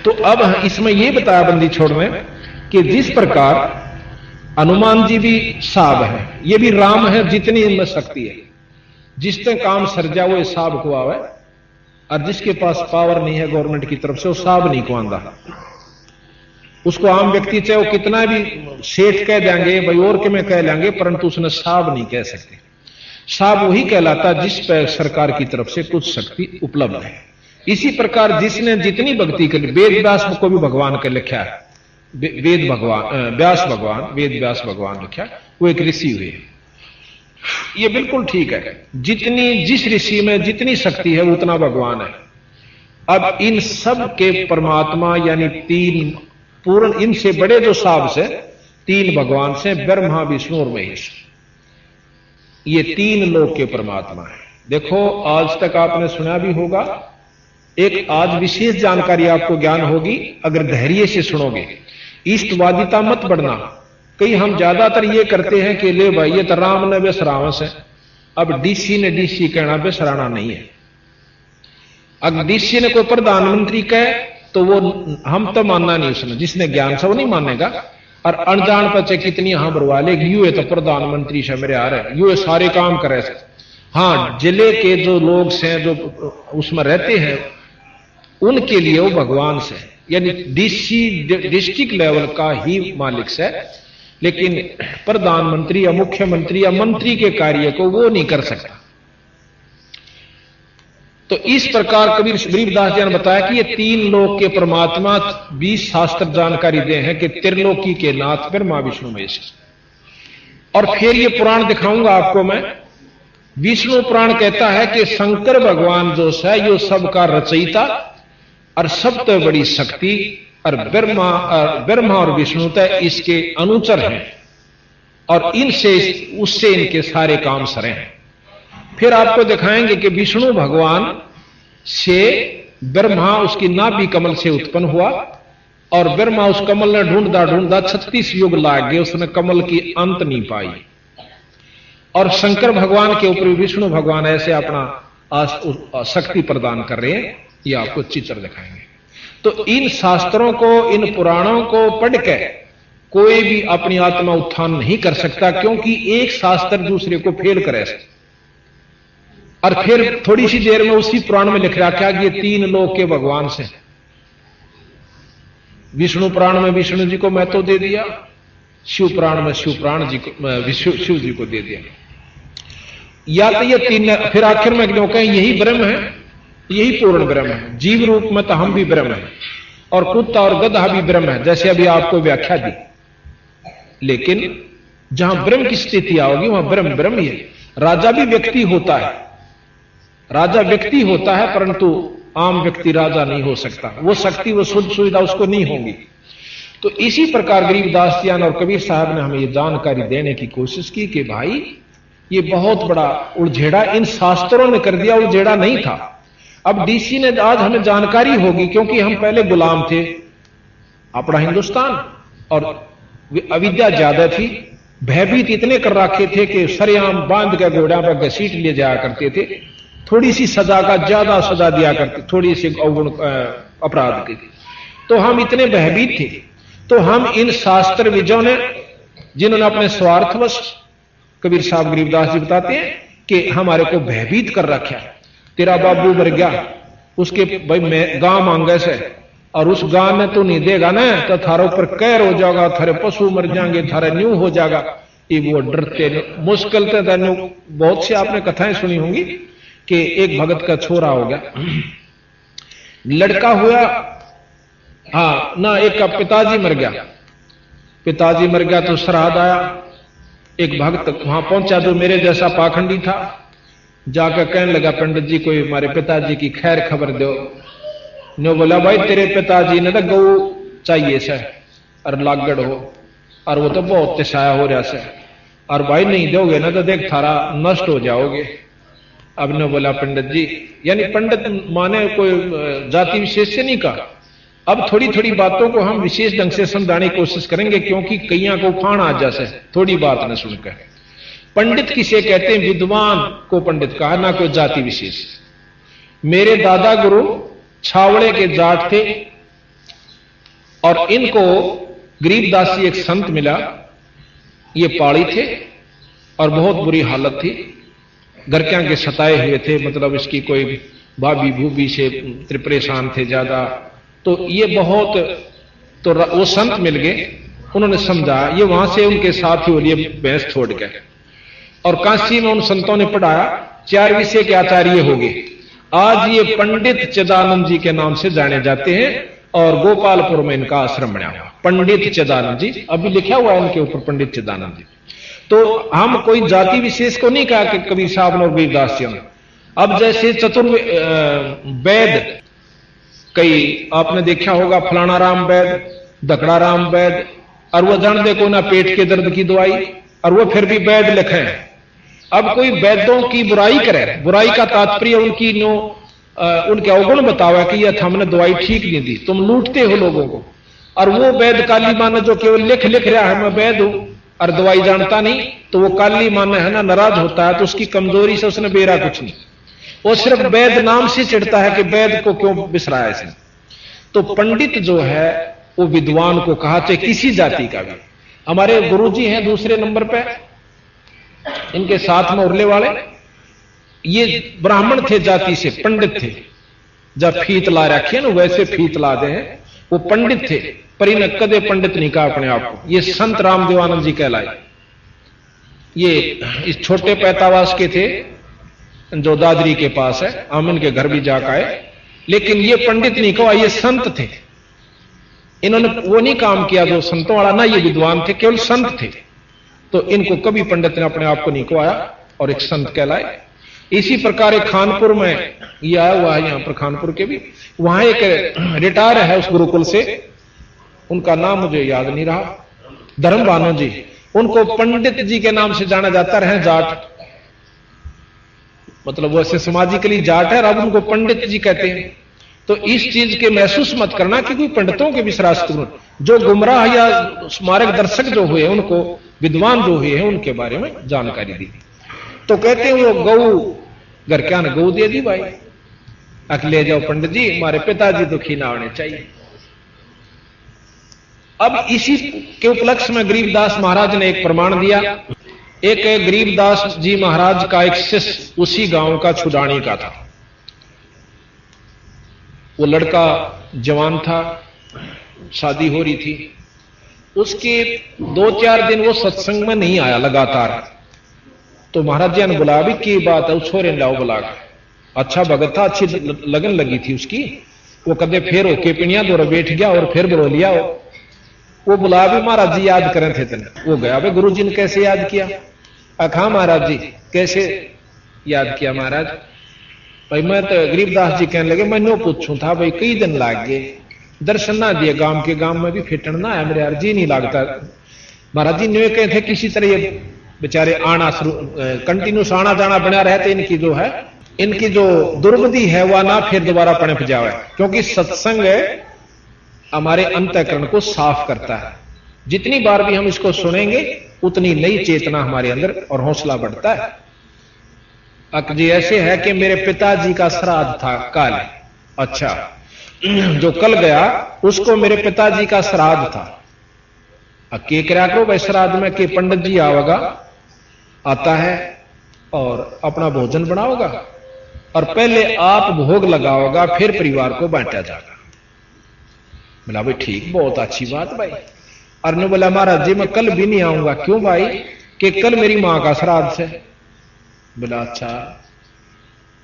तो अब इसमें यह बताया बंदी छोड़ने कि जिस प्रकार हनुमान जी भी साब है, ये भी राम है, जितनी इनमें शक्ति है, जिसने काम सर्जा वो साब को आवे, और जिसके पास पावर नहीं है गवर्नमेंट की तरफ से वो साब नहीं को आंदा। उसको आम व्यक्ति चाहे वो कितना भी सेठ कह देंगे भाई और के में कह लेंगे, परंतु उसने साब नहीं कह सकते। साब वही कहलाता जिस पर सरकार की तरफ से कुछ शक्ति उपलब्ध है। इसी प्रकार जिसने जितनी भक्ति कर, वेद व्यास को भी भगवान का लिखा है, वेद भगवान व्यास भगवान, वेद व्यास भगवान लिखा, वो एक ऋषि हुए। ये बिल्कुल ठीक है, जितनी जिस ऋषि में जितनी शक्ति है उतना भगवान है। अब इन सब के परमात्मा यानी तीन पूर्ण, इनसे बड़े जो साब से तीन भगवान से ब्रह्मा विष्णु और महेश, ये तीन लोक के परमात्मा है। देखो आज तक आपने सुना भी होगा, एक आज विशेष जानकारी आपको ज्ञान होगी अगर धैर्य से सुनोगे। ईष्टवादिता मत बढ़ना। कई हम ज्यादातर ये करते हैं कि ले भाई ये तो राम ने बेसरावस है, अब डीसी ने डीसी कहना बेसराना नहीं है। अगर डीसी ने कोई प्रधानमंत्री कहे तो वो हम तो मानना नहीं, उसने जिसने ज्ञान से वो नहीं मानेगा। और अनजान पर कितनी यहां बरवा लेगी, यू है तो प्रधानमंत्री से मेरे आ रहे, यू सारे काम करे से। हाँ, जिले के जो लोग हैं जो उसमें रहते हैं उनके लिए वो भगवान से, यानी डीसी डिस्ट्रिक्ट लेवल का ही मालिक से, लेकिन प्रधानमंत्री या मुख्यमंत्री या मंत्री के कार्य को वो नहीं कर सकता। तो इस प्रकार कबीर गरीबदास जी ने बताया कि ये तीन लोक के परमात्मा 20 शास्त्र जानकारी दे हैं कि त्रिलोकी के नाथ ब्रह्मा विष्णु महेश। और फिर ये पुराण दिखाऊंगा आपको मैं। विष्णु पुराण कहता है कि शंकर भगवान जो है यो सबका रचयिता और सबसे बड़ी शक्ति, और ब्रह्मा और विष्णु तय इसके अनुचर हैं, और इनसे उससे इनके सारे काम सरे हैं। फिर आपको दिखाएंगे कि विष्णु भगवान से ब्रह्मा उसकी नाभि कमल से उत्पन्न हुआ, और ब्रह्मा उस कमल ने ढूंढता ढूंढता 36 युग लाग गए, उसने कमल की अंत नहीं पाई। और शंकर भगवान के ऊपर विष्णु भगवान ऐसे अपना शक्ति प्रदान कर रहे हैं। ये आपको चित्र दिखाएंगे। तो इन शास्त्रों को, इन पुराणों को पढ़ के कोई भी अपनी आत्मा उत्थान नहीं कर सकता, क्योंकि एक शास्त्र दूसरे को फेल करे। और फिर थोड़ी सी देर में उसी पुराण में लिख रखा कि ये तीन लोक के भगवान से। विष्णु पुराण में विष्णु जी को महत्व दे दिया, शिव पुराण में शिव जी को दे दिया। या तो ये तीन, फिर आखिर में क्यों कहें यही ब्रह्म है, यही पूर्ण ब्रह्म है। जीव रूप में तो हम भी ब्रह्म है, और कुत्ता और गधा भी ब्रह्म है, जैसे अभी आपको व्याख्या दी। लेकिन जहां ब्रह्म की स्थिति आओगी वहां ब्रह्म ब्रह्म ही है। राजा भी व्यक्ति होता है, राजा व्यक्ति होता है, परंतु आम व्यक्ति राजा नहीं हो सकता। वो शक्ति, वो सुख सुविधा उसको नहीं होगी। तो इसी प्रकार गरीबदास जी और कबीर साहब ने हमें ये जानकारी देने की कोशिश की कि भाई ये बहुत बड़ा उलझेड़ा इन शास्त्रों ने कर दिया, उलझेड़ा नहीं था। अब डीसी ने आज हमें जानकारी होगी, क्योंकि हम पहले गुलाम थे अपना हिंदुस्तान, और अविद्या ज्यादा थी, भयभीत इतने कर रखे थे कि सरेआम बांध के घोड़ा पर घसीट ले जाया करते थे। थोड़ी सी सजा का ज्यादा सजा दिया करते, थोड़ी सी अवगुण अपराध की। तो हम इतने भयभीत थे। तो हम इन शास्त्र विजों ने, जिन्होंने अपने स्वार्थवश, कबीर साहब गरीबदास जी बताते हैं कि हमारे को भयभीत कर रखा। तेरा बाबू मर गया, उसके भाई मैं गांव मांगे से, और उस गांव में तो नहीं देगा ना तो थारे ऊपर कहर हो जाएगा, थारे पशु मर जाएंगे, थारा न्यू हो जाएगा। ये वो डरते मुश्किल थे। बहुत से आपने कथाएं सुनी होंगी कि एक भगत का छोरा हो गया, लड़का हुआ, हाँ ना, एक का पिताजी मर गया। पिताजी मर गया तो श्राद्ध आया। एक भक्त वहां पहुंचा जो मेरे जैसा पाखंडी था, जाकर कहने लगा पंडित जी कोई हमारे पिताजी की खैर खबर दो। ने बोला भाई तेरे पिताजी ने तो गऊ चाहिए से, और लागड़ हो, और वो तो बहुत तिसाया हो रहा से, और भाई नहीं दोगे ना तो देख थारा नष्ट हो जाओगे। अब ने बोला पंडित जी, यानी पंडित माने कोई जाति विशेष से नहीं कहा। अब थोड़ी थोड़ी बातों को हम विशेष ढंग से समझाने की कोशिश करेंगे, क्योंकि कईयां को फाण आ जैसे थोड़ी बात न सुनकर। पंडित किसे कहते हैं? विद्वान को पंडित कहा, ना कोई जाति विशेष। मेरे दादा गुरु छावड़े के जाट थे, और इनको गरीबदास जी एक संत मिला, ये पाड़ी थे और बहुत बुरी हालत थी, घर के आगे सताए हुए थे, मतलब इसकी कोई भाभी भूबी से परेशान थे ज्यादा। तो ये बहुत, तो वो संत मिल गए, उन्होंने समझा, ये वहां से उनके साथ ही बोलिए भैंस छोड़ गए और काशी में उन संतों ने पढ़ाया, 4 विषय के आचार्य हो गए। आज ये पंडित चिदानंद जी के नाम से जाने जाते हैं और गोपालपुर में इनका आश्रम बना हुआ, पंडित चिदानंद जी, अभी लिखा हुआ है इनके ऊपर पंडित चिदानंद जी। तो हम कोई जाति विशेष को नहीं कहा कि कबीर साहब ने और गरीबदास जी ने। अब जैसे वैद, कई आपने देखा होगा, फलाना राम वैद, दकड़ा राम वैद, और वो जान दे को ना पेट के दर्द की दवाई, और वो फिर भी वैद लिखे। अब कोई वैद्यों की बुराई करे, बुराई का तात्पर्य उनकी उनके अवगुण बतावा कि यह हमने दवाई ठीक नहीं दी, तुम लूटते हो लोगों को। और वो वैद काली माने जो केवल लिख रहा है मैं वैद हूं और दवाई जानता नहीं, तो वो काली माने है ना, नाराज होता है, तो उसकी कमजोरी से उसने बेरा कुछ नहीं, वो सिर्फ वैद नाम से चिढ़ता है कि वैद को क्यों बिसराया इसने। तो पंडित जो है वो विद्वान को कहा, चाहे किसी जाति का भी। हमारे गुरुजी हैं दूसरे नंबर पे, इनके साथ में उरले वाले, ये ब्राह्मण थे जाति से, पंडित थे, जब फीत ला रखी ना वैसे फीत ला दे, वो पंडित थे, पर इन्हें कदे पंडित नहीं कहा अपने आप को। ये संत रामदेवानंद जी कहलाए। ये इस छोटे पैतावास के थे जो दादरी के पास है, हम इनके घर भी जाकर आए, लेकिन ये पंडित नहीं कहा, ये संत थे। इन्होंने वो नहीं काम किया जो संतों वाला, ना ये विद्वान थे, केवल संत थे। तो इनको कभी पंडित ने अपने आप को नहीं कहवाया और एक संत कहलाए। इसी प्रकार एक खानपुर में ये आया हुआ है, यहां पर खानपुर के भी, वहां एक रिटायर है उस गुरुकुल से, उनका नाम मुझे याद नहीं रहा, धर्म भानु जी, उनको पंडित जी के नाम से जाना जाता रहे, जाट, मतलब वैसे सामाजिकली जाट है, अब उनको पंडित जी कहते हैं। तो इस चीज के महसूस मत करना कि कोई पंडितों के विश्वास करो, जो गुमराह या स्मारक दर्शक जो हुए, उनको विद्वान जो हुए हैं उनके बारे में जानकारी दी। तो कहते हैं वो गऊ घर क्या ने गऊ दे दी भाई, ले जाओ पंडित जी, हमारे पिताजी दुखी ना होने चाहिए। अब इसी के उपलक्ष्य में गरीबदास महाराज ने एक प्रमाण दिया। एक गरीबदास जी महाराज का एक शिष्य उसी गांव का छुडानी का था। वो लड़का जवान था, शादी हो रही थी, उसके 2-4 दिन वो सत्संग में नहीं आया लगातार। तो महाराज जी ने बुलाया, भी की बात है, उस छोरे लाओ बुला। अच्छा भगत था, अच्छी लगन लगी थी उसकी, वो कदे फिर होके पिनिया दौरा बैठ गया और फिर बुला लिया। वो बुला भी, महाराज जी याद करें थे तेने। वो गया, भाई गुरु जी ने कैसे याद किया? अखा महाराज जी कैसे याद किया महाराज? भाई मैं तो गरीबदास जी कहने लगे, मैं नो पूछूं था भाई, कई दिन लाग गए, दर्शन ना दिए, गांव के गांव में भी फिटन ना है, मेरे यार जी नहीं लगता। महाराज जी ने कहे थे किसी तरह ये बेचारे आना कंटिन्यूस आना जाना बना रहते, इनकी जो है, इनकी जो दुर्गति है वह ना फिर दोबारा पनप जावे, क्योंकि सत्संग हमारे अंतःकरण को साफ करता है। जितनी बार भी हम इसको सुनेंगे उतनी नई चेतना हमारे अंदर और हौसला बढ़ता है। अक जी ऐसे है कि मेरे पिताजी का श्राद्ध था कल, अच्छा जो कल गया उसको मेरे पिताजी का श्राद्ध था। के क्या करो भाई श्राद्ध में, के पंडित जी आवेगा, आता है और अपना भोजन बनाओगा और पहले आप भोग लगाओगा, फिर परिवार को बांटा जाएगा। बोला भाई ठीक, बहुत अच्छी बात भाई। और ने बोला महाराज जी मैं कल भी नहीं आऊंगा। क्यों भाई? कि कल मेरी मां का श्राद्ध है। बोला अच्छा,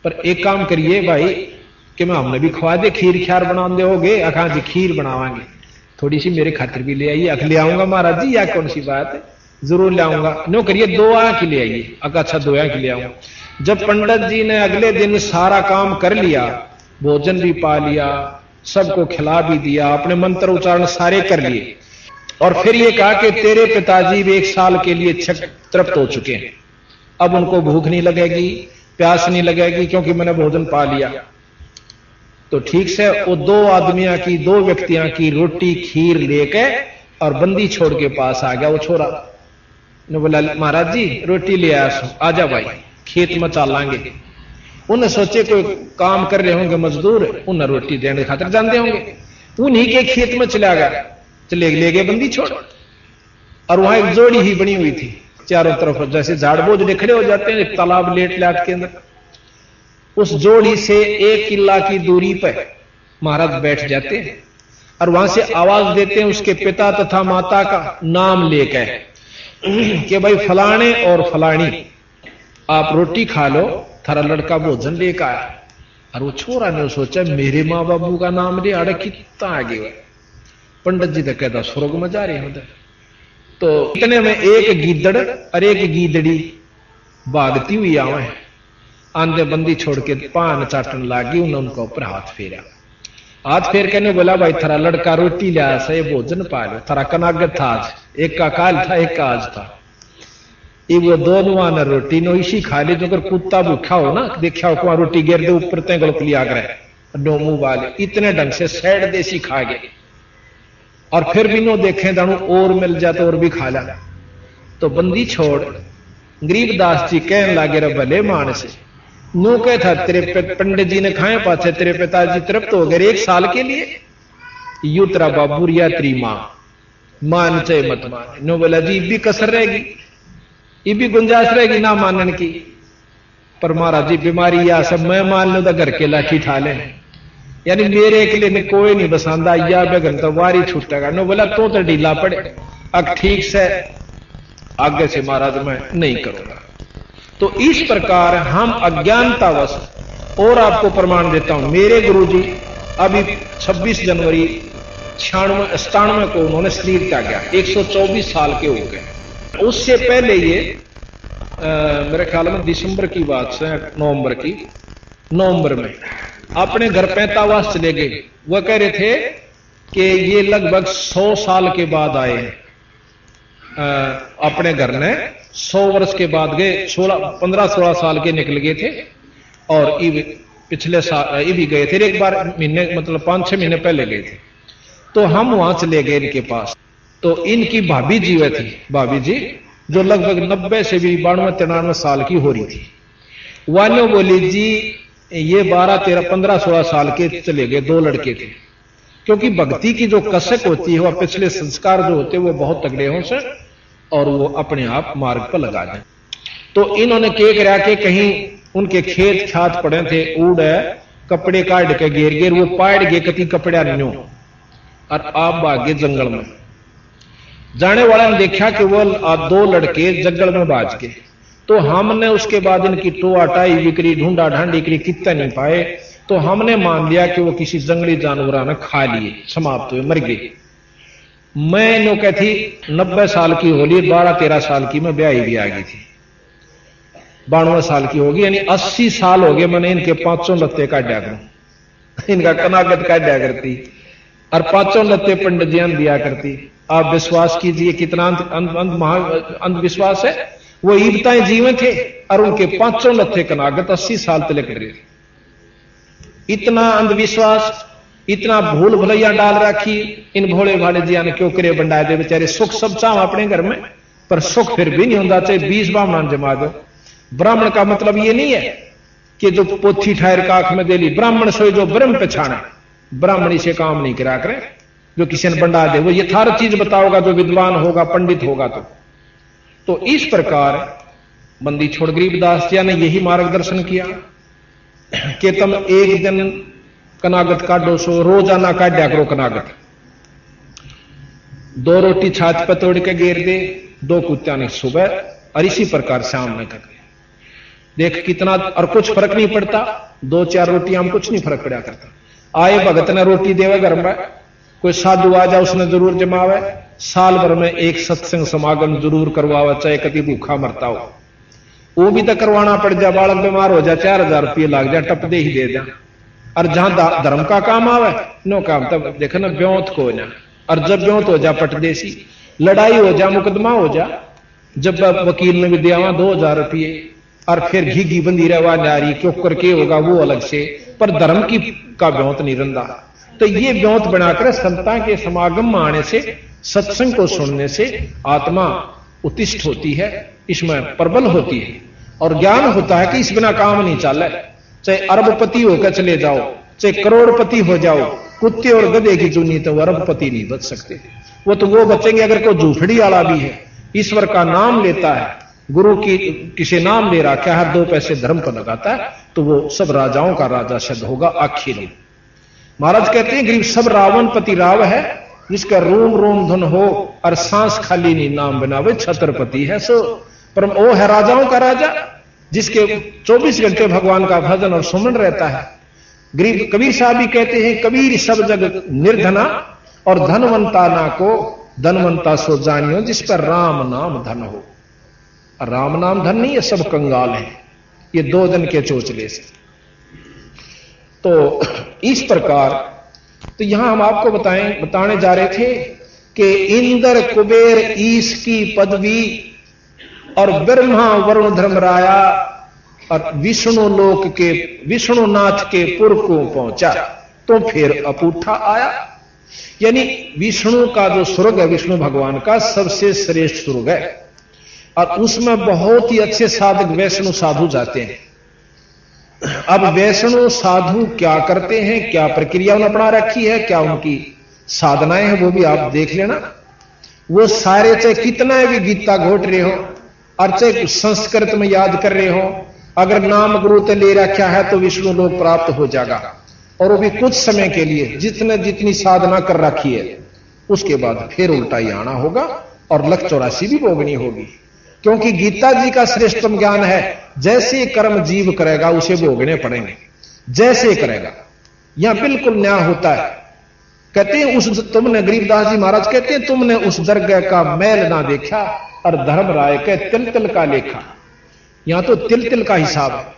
पर एक काम करिए भाई कि मैं हमने भी खवा दे, खीर ख्यार बना दे होगे? अखा जी खीर बनावांगे, थोड़ी सी मेरे खातिर भी ले आइए। अख ले आऊंगा महाराज जी, या कौन सी बात है, जरूर ले आऊंगा। नो करिए 2 आंख की ले आइए। अच्छा 2 आंख ले आऊंगा। जब पंडित जी ने अगले दिन सारा काम कर लिया, भोजन भी पा लिया, सबको खिला भी दिया, अपने मंत्र उच्चारण सारे कर लिए, और फिर ये कहा कि तेरे पिताजी भी 1 साल के लिए तृप्त हो चुके हैं, अब उनको भूख नहीं लगेगी, प्यास नहीं लगेगी, क्योंकि मैंने भोजन पा लिया। तो ठीक से वो 2 व्यक्तियां की रोटी खीर लेके और बंदी छोड़ के पास आ गया। वो छोरा ने बोला महाराज जी रोटी ले आया, आजा भाई खेत में चालांगे। उन्हें सोचे कोई काम कर रहे होंगे मजदूर, उन्हें रोटी देने खातिर जानते होंगे, उन्हीं के खेत में चला गया। चले ले गए बंदी छोड़। और वहां एक जोड़ी ही बनी हुई थी चारों तरफ, जैसे झाड़ बोझ खड़े हो जाते हैं एक तालाब लेट लाट के अंदर। उस जोड़ी से 1 किला की दूरी पर महाराज बैठ जाते हैं और वहां से आवाज देते हैं उसके पिता तथा माता का नाम लेकर कि भाई फलाने और फलानी आप रोटी खा लो, थारा लड़का भोजन लेकर आया। और वो छोरा ने सोचा मेरे माँ बाबू का नाम ले अड़े कितना आगे हुआ। पंडित जी तो कहता स्वर्ग में जा रहे हैं उधर। तो इतने में एक गीदड़ और एक गीदड़ी भागती हुई आवे, आंधे बंदी छोड़ के पान चाटन लागी। उन्होंने उनका ऊपर हाथ फेरा। हाथ फेर के बोला भाई थारा लड़का रोटी लिया से भोजन पा लो। थारा कनागत था आज, एक का काल था एक का आज था। ये वो दोनों ने रोटी नो इसी खा ली। जो अगर कुत्ता भूखा हो ना देखा हो वहां रोटी गिर दे ऊपर ते गलत लिया कर दो मुंह वाले इतने ढंग से सैड देसी खा गए। और फिर भी नो देखें दानू और मिल जाते और भी खा ला। तो बंदी छोड़ गरीबदास जी कहने लागे रे भले मानस नो कह था तेरे पंडित जी ने खाए पाछे तेरे पिताजी तृप्त हो गए 1 साल के लिए। यू तेरा बाबू या तेरी मां मान चाहे मत मान। नो बोला जी भी कसर रहेगी, ये भी गुंजाइश रहेगी ना मानने की। पर महाराज जी बीमारी या सब मैं मान लू तो घर के लाठी ठा ले, यानी मेरे के लिए कोई नहीं बसांदा या बेगन तो वारी छूटेगा। नो बोला तो ढीला पड़े। अब ठीक से आगे से महाराज मैं नहीं करूंगा। तो इस प्रकार हम अज्ञानतावश, और आपको प्रमाण देता हूं मेरे गुरुजी अभी 26 जनवरी 96 को उन्होंने शरीर त्यागा, 124 साल के हो गए। उससे पहले ये मेरे ख्याल में दिसंबर की बात से नवंबर में अपने घर 45 चले गए। वह कह रहे थे कि ये लगभग 100 साल के बाद आए हैं अपने घर ने। 100 वर्ष के बाद गए, 15-16 साल के निकल गए थे। और पिछले साल ये भी गए थे एक बार महीने, मतलब 5-6 महीने पहले गए थे। तो हम वहां चले गए इनके पास। तो इनकी भाभी जी वह थी, भाभी जी जो लगभग 90 से भी 92-93 साल की हो रही थी। वानो बोली जी ये 12-13-15-16 साल के चले गए, 2 लड़के थे। क्योंकि भक्ति की जो कसक होती है वह पिछले संस्कार जो होते हैं वो बहुत तगड़े हों से और वो अपने आप मार्ग पर लगा जाए। तो इन्होंने क्या करा के कहीं उनके खेत खात पड़े थे, ऊड़ कपड़े काट के घेर घेर वो पाड़ गए कति कपड़ा न्यो और आप भागे जंगल में। जाने वाला ने देखा कि वो 2 लड़के जंगल में भाज गए। तो हमने उसके बाद इनकी टोआ टाई बिक्री ढूंढा ढांडी करी, कितना नहीं पाए। तो हमने मान लिया कि वो किसी जंगली जानवर ने खा लिए, समाप्त हुए, मर गए। मैं नो कहती 90 साल की होली, 12-13 साल की मैं ब्याही भी आ गई थी, 92 साल की होगी, यानी 80 साल हो गए मैंने इनके 5 लत्ते काटा करूं, इनका कनागत काटा करती और 5 लत्ते पंडित जी दिया करती। आप विश्वास कीजिए कितना अंधविश्वास है। वो ईबताएं जीवन थे और उनके 5 लत्थे कनागत 80 साल तक रहे। इतना अंधविश्वास, इतना भूल भुलैया डाल रखी इन भोले भाले जिया ने। क्यों करे बंडाए दे बेचारे, सुख सब चाह अपने घर में, पर सुख फिर भी नहीं होता चाहे 20 ब्राह्मण जमा दो। ब्राह्मण का मतलब ये नहीं है कि जो पोथी ठहर का आंख में दे ली, ब्राह्मण सोई जो ब्रह्म पछाना, ब्राह्मणी से काम नहीं करा करें। जो किसी ने बंडा दे वो यथार्थ चीज बताओगा, जो विद्वान होगा पंडित होगा। तो इस प्रकार बंदी छोड़ गरीबदास जी ने यही मार्गदर्शन किया कि तुम एक दिन कनागत काटो, सो रोजाना काटा करो कनागत। 2 रोटी छाछ पर तोड़ के घेर दे, 2 कुत्ता ने सुबह और इसी प्रकार शाम में कर देख कितना। और कुछ फर्क नहीं पड़ता, 2-4 रोटियां हम कुछ नहीं फर्क पड़ा करता। आए भगत ने रोटी देवे घर में, कोई साधु आ जाए उसने जरूर जमावे। साल भर में एक सत्संग समागम जरूर करवावे, चाहे कभी भूखा मरता हो वो भी तो करवाना पड़ जाए। बालक बीमार हो जाए 4000 रुपये लाग जाए, टप दे ही दे जा। और जहां धर्म का काम आवे नो काम, तब देखो ना ब्योत को ना। और जब ब्योत हो जा पटदेसी, लड़ाई हो जा, मुकदमा हो जा, जब वकील ने भी दिया 2000 रुपये और फिर घी बंदी रवा नारी क्यों करके होगा वो अलग से, पर धर्म की का ब्योत नहीं रंदा। तो ये ब्योत बनाकर संतां के समागम में आने से, सत्संग को सुनने से आत्मा उत्तिष्ठ होती है, इसमें प्रबल होती है और ज्ञान होता है कि इस बिना काम नहीं चल। चाहे अरबपति होकर चले जाओ, चाहे करोड़पति हो जाओ, कुत्ते और गधे की चुनी तो अरबपति नहीं बच सकते। वो बचेंगे अगर कोई झूठड़ी वाला भी है, ईश्वर का नाम लेता है, गुरु की किसी नाम ले रहा क्या है, 2 पैसे धर्म पर लगाता है, तो वो सब राजाओं का राजा सिद्ध होगा आखिर में। महाराज कहते हैं गरीब सब रावण पति राव है, जिसका रोम रोम धन हो और सांस खाली नहीं नाम बनावे छत्रपति है सो। पर वो है राजाओं का राजा, जिसके 24 घंटे भगवान का भजन और सुमन रहता है। गरीब कबीर साहब भी कहते हैं कबीर सब जग निर्धना और धनवंता ना को धनवंता सो जानियो, जिस पर राम नाम धन हो। राम नाम धन नहीं, ये सब कंगाल है, ये 2 दिन के चोचले से। तो इस प्रकार तो यहां हम आपको बताने जा रहे थे कि इंद्र कुबेर ईश की पदवी और ब्रह्मा वरुण धर्मराया और विष्णु लोक के विष्णुनाथ के पुर को पहुंचा तो फिर अपूठा आया। यानी विष्णु का जो स्वर्ग है, विष्णु भगवान का सबसे श्रेष्ठ स्वर्ग है, और उसमें बहुत ही अच्छे साधक वैष्णु साधु जाते हैं। अब वैष्णु साधु क्या करते हैं, क्या प्रक्रिया उन्होंने अपना रखी है, क्या उनकी साधनाएं हैं, वो भी आप देख लेना। वो सारे चाहे कितना भी गीता घोट रहे हो और चाहे संस्कृत में याद कर रहे हो, अगर नाम गुरु ते ले रखा है तो विष्णु लोक प्राप्त हो जाएगा, और वो भी कुछ समय के लिए, जितनी साधना कर रखी है, उसके बाद फिर उल्टा ही आना होगा और लख 84 भी भोगनी होगी। क्योंकि गीता जी का श्रेष्ठतम ज्ञान है, जैसे कर्म जीव करेगा उसे भोगने पड़ेंगे, जैसे करेगा। यहां बिल्कुल न्याय होता है। कहते हैं तुमने गरीबदास जी महाराज कहते हैं तुमने उस दरगाह का मैल ना देखा और धर्म राय के तिल तिल का लेखा। यहां तो तिल तिल का हिसाब है।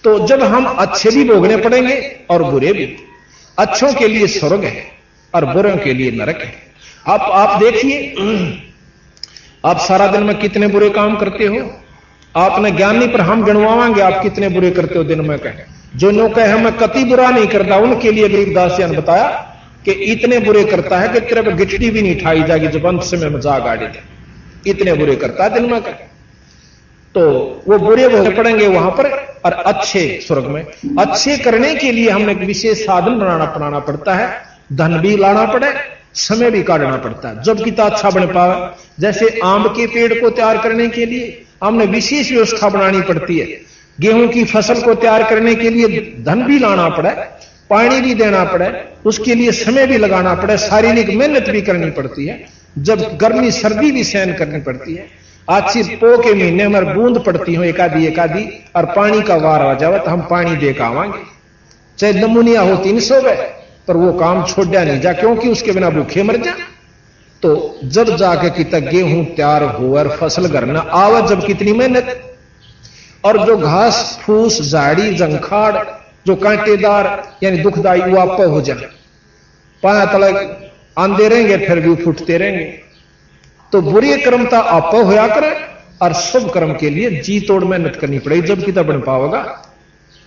तो जब हम अच्छे भी भोगने पड़ेंगे और बुरे भी, अच्छों के लिए स्वर्ग है और बुरों के लिए नरक है। आप देखिए, आप सारा दिन में कितने बुरे काम करते हो, आपने ज्ञान नहीं, पर हम गिनवाएंगे आप कितने बुरे करते हो दिन में। कहे जो नो कहे मैं कति बुरा नहीं करता, उनके लिए गरीबदास जी ने बताया कि इतने बुरे करता है कि तेरे पर गिठड़ी भी नहीं ठाई जाएगी जब अंत समय में जा गाड़ी दे, इतने बुरे करता है दिन में। कहे तो वो बुरे भोगने पड़ेंगे वहां पर, और अच्छे स्वर्ग में। अच्छे करने के लिए हमने एक विशेष साधन बनाना पड़ता है, धन भी लाना पड़े, समय भी काटना पड़ता है, जब कितना अच्छा बन पावे। जैसे आम के पेड़ को तैयार करने के लिए हमने विशेष व्यवस्था बनानी पड़ती है, गेहूं की फसल को तैयार करने के लिए धन भी लाना पड़े, पानी भी देना पड़े, उसके लिए समय भी लगाना पड़े, शारीरिक मेहनत भी करनी पड़ती है, जब गर्मी सर्दी भी सहन करनी पड़ती है। अच्छी पो के महीने में बूंद पड़ती हो एकादी, और पानी का वार आ जावे तो हम पानी दे के आवांगे, चाहे नमूनिया हो 300 वे, पर वो काम छोड़ा नहीं जा, क्योंकि उसके बिना भूखे मर जा। तो जब जाके कितना गेहूं तैयार हो और फसल घर न आवा, जब कितनी मेहनत, और जो घास फूस झाड़ी जंखाड़ जो कांटेदार यानी दुखदाई वो आप हो जाए, पाया तलक आंदे रहेंगे, फिर भी फूटते रहेंगे। तो बुरी कर्मता आप होया करे, और शुभ कर्म के लिए जी तोड़ मेहनत करनी पड़ेगी, जब कितना बन पाओगा।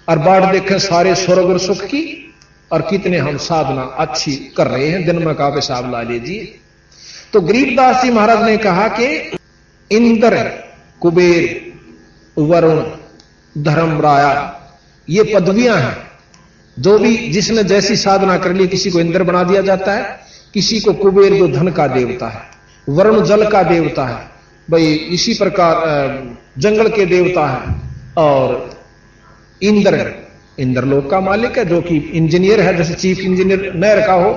और बाढ़ देखें सारे स्वर्ग और सुख की, और कितने हम साधना अच्छी कर रहे हैं, दिन में का हिसाब ला लीजिए। तो गरीबदास जी महाराज ने कहा कि इंद्र कुबेर वरुण धर्मराया ये पदवियां हैं, जो भी जिसने जैसी साधना कर ली, किसी को इंद्र बना दिया जाता है, किसी को कुबेर जो धन का देवता है, वरुण जल का देवता है, भाई इसी प्रकार जंगल के देवता है, और इंद्र लोक का मालिक है, जो कि इंजीनियर है, जैसे चीफ इंजीनियर नहर का हो।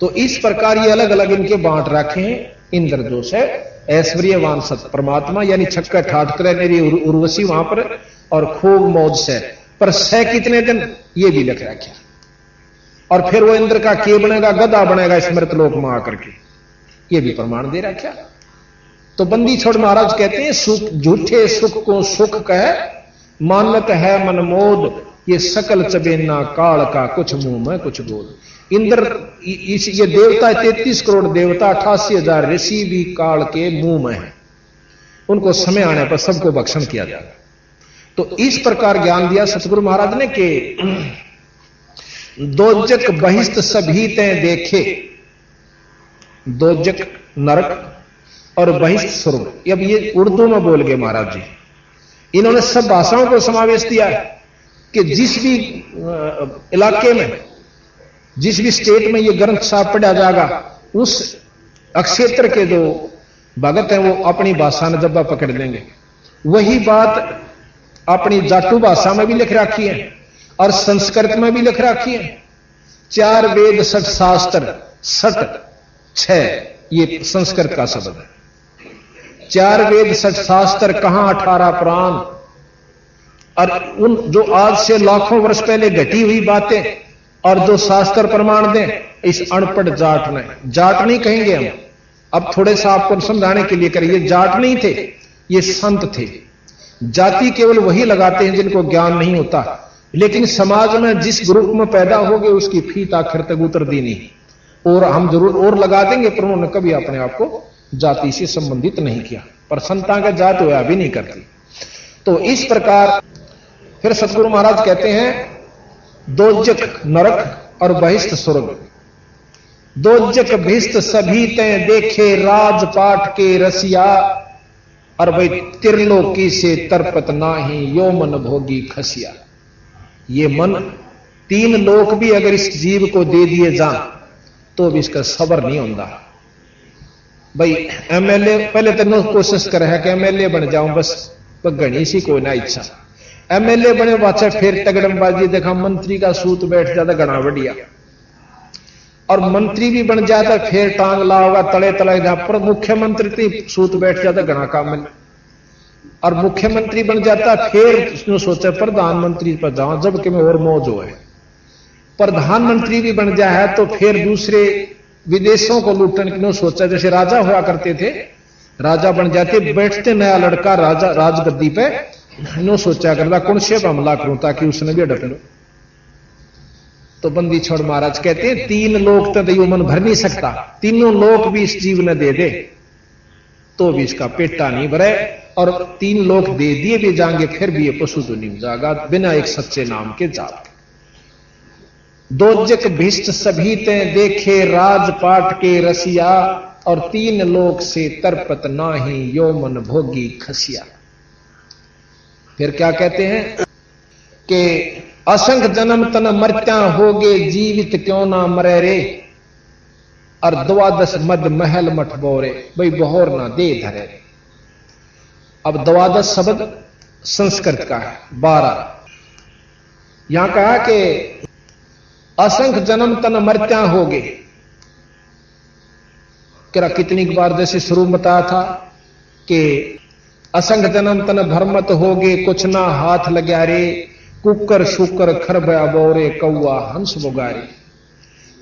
तो इस प्रकार ये अलग अलग इनके बांट रखे हैं। इंद्र जो है ऐश्वर्यवान सत परमात्मा, यानी छक्का ठाठ करे मेरी उर्वशी वहां पर, और खूब मौज से, पर सह कितने दिन ये भी लिख रखा। और फिर वो इंद्र का के बनेगा, गधा बनेगा स्मृत लोक में आकर के, ये भी प्रमाण दे रखा। तो बंदी छोड़ महाराज कहते हैं सुख झूठे सुख को सुख कह मानत है मनमोद, ये सकल चबेना काल का कुछ मुंह में कुछ बोल। इंद्र ये देवता 33 करोड़ देवता 88,000 ऋषि भी काल के मुंह में है, उनको समय आने पर सबको भक्षण किया जाएगा। तो इस प्रकार ज्ञान दिया सतगुरु महाराज ने कि दोजक बहिष्ठ सभी ते देखे, दोजक नरक और बहिष्ठ स्वर्ग। अब ये उर्दू में बोल गए महाराज जी, इन्होंने सब भाषाओं को समावेश दिया है कि जिस भी इलाके में जिस भी स्टेट में ये ग्रंथ साहब पढ़ा जाएगा उस अक्षेत्र के जो भगत हैं वो अपनी भाषा में जब्बा पकड़ लेंगे। वही बात अपनी जाटू भाषा में भी लिख रखी है और संस्कृत में भी लिख रखी है। 4 वेद 6 शास्त्र 6 ये संस्कृत का शब्द है। 4 वेद 6 शास्त्र कहां 18 पुराण, और उन जो आज से लाखों वर्ष पहले घटी हुई बातें और जो शास्त्र प्रमाण दें इस अनपढ़ जाट ने, जाट नहीं कहेंगे हम, अब थोड़े सा आपको समझाने के लिए करिए, जाट नहीं थे, ये संत थे। जाति केवल वही लगाते हैं जिनको ज्ञान नहीं होता, लेकिन समाज में जिस ग्रुप में पैदा हो गए उसकी फीत आखिर तक उतर दी नहीं। और हम जरूर और लगा देंगे, पर उन्होंने कभी अपने आप को जाति से संबंधित नहीं किया, पर संता का जात होया भी नहीं करती। तो इस प्रकार फिर सतगुरु महाराज कहते हैं दोजक नरक और बहिष्ठ स्वर्ग। दोजक बहिष्ठ सभी तय देखे राजपाट के रसिया, और भाई त्रिलोकी से तरपत नाही यो मन भोगी खसिया। ये मन 3 लोक भी अगर इस जीव को दे दिए जा तो भी इसका सबर नहीं होता। भाई एमएलए पहले तो कोशिश कर है कि एमएलए बन जाऊं, बस घनी सी कोई ना इच्छा। एमएलए बने बाचा फिर तगड़मबाजी देखा, मंत्री का सूत बैठ जाता घना बढ़िया, और मंत्री भी बन जाता फिर टांग लाओगा तले तले जहां पर मुख्यमंत्री सूत बैठ जाता घना काम में, और मुख्यमंत्री बन जाता फिर उसने सोचा प्रधानमंत्री पर जाऊं जबकि मैं और मौज हो है। प्रधानमंत्री भी बन जाए तो फिर दूसरे विदेशों को लूटने की सोचा, जैसे राजा हुआ करते थे, राजा बन जाते बैठते नया लड़का राजा राजगद्दी पे, नो सोचा करता कौन से हमला करूं ताकि उसने भी अडक लो। तो बंदी छोड़ महाराज कहते हैं 3 लोक तो यो मन भर नहीं सकता, तीनों लोक भी इस जीव ने दे दे तो भी इसका पेटा नहीं भरे, और 3 लोक दे दिए भी जाएंगे फिर भी ये पशु तो नहीं जाएगा बिना एक सच्चे नाम के जाप। दोजक भिष्ट सभी ते देखे राजपाट के रसिया, और 3 लोक से तरपत नाही यो मन भोगी खसिया। फिर क्या कहते हैं कि असंख्य जन्म तन मरत्या होगे जीवित क्यों ना मरे रे, और 12 मद महल मठ बोरे भाई बहोर ना दे धरे। अब 12 शब्द संस्कृत का है, 12 यहां कहा कि असंख्य जन्म तन मरत्या होगे। क्या कितनी बार जैसे शुरू में बताया था कि असंख्य जन्म तन भरमत होगे कुछ ना हाथ लग्या रे, कुकर शुकर खरबया बोरे कौआ हंस बुगारे।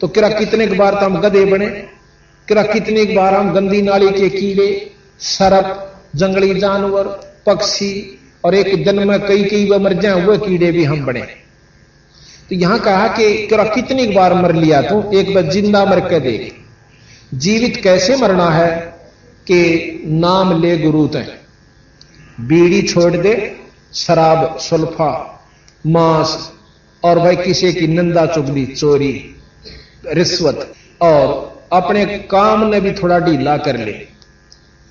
तो किरा कितने बार तो हम गधे बने, किरा कितनी बार हम गंदी नाली के कीड़े, सरप, जंगली जानवर, पक्षी, और एक दिन में कई मर जाए हुए कीड़े भी हम बने। तो यहां कहा कि किरा कितनी बार मर लिया तू, एक बार जिंदा मर के देख। जीवित कैसे मरना है कि नाम ले गुरु तय, बीड़ी छोड़ दे, शराब सुल्फा मांस, और भाई किसी की निंदा चुगली चोरी रिश्वत, और अपने काम ने भी थोड़ा ढीला कर ले,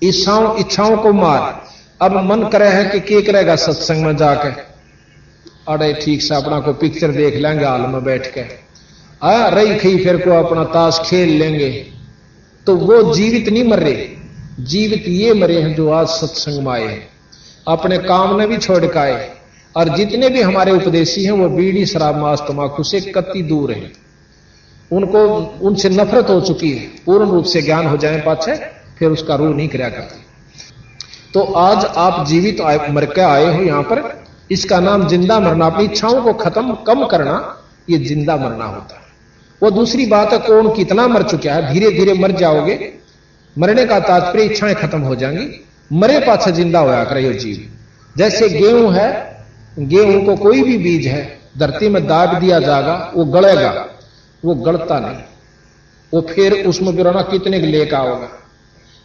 इच्छाओं को मार। अब मन करे है कि क्या करेगा सत्संग में जाकर, अरे ठीक से अपना को पिक्चर देख लेंगे हाल में बैठ के, रही खी फिर को अपना ताश खेल लेंगे। तो वो जीवित नहीं मर रहे, जीवित ये मरे हैं जो आज सत्संग में आए हैं, अपने काम ने भी छोड़ के आए। और जितने भी हमारे उपदेशी हैं वो बीड़ी शराब मांस तमाकू से कति दूर हैं, उनको उनसे नफरत हो चुकी है, पूर्ण रूप से ज्ञान हो जाए पाछे फिर उसका रूह नहीं कराया करते। तो आज आप जीवित मर के आए हो यहां पर, इसका नाम जिंदा मरना, अपनी इच्छाओं को खत्म कम करना, ये जिंदा मरना होता है। वो दूसरी बात है कौन कितना मर चुका है, धीरे धीरे मर जाओगे, मरने का तात्पर्य इच्छाएं खत्म हो जाएंगी, मरे पाछे जिंदा होया करे जीव। जैसे गेहूं है, गेहूं को कोई भी बीज है धरती में दाब दिया जाएगा वो गलेगा, वो गलता नहीं, वो फिर उसमें गिराना कितने लेकर आओगा।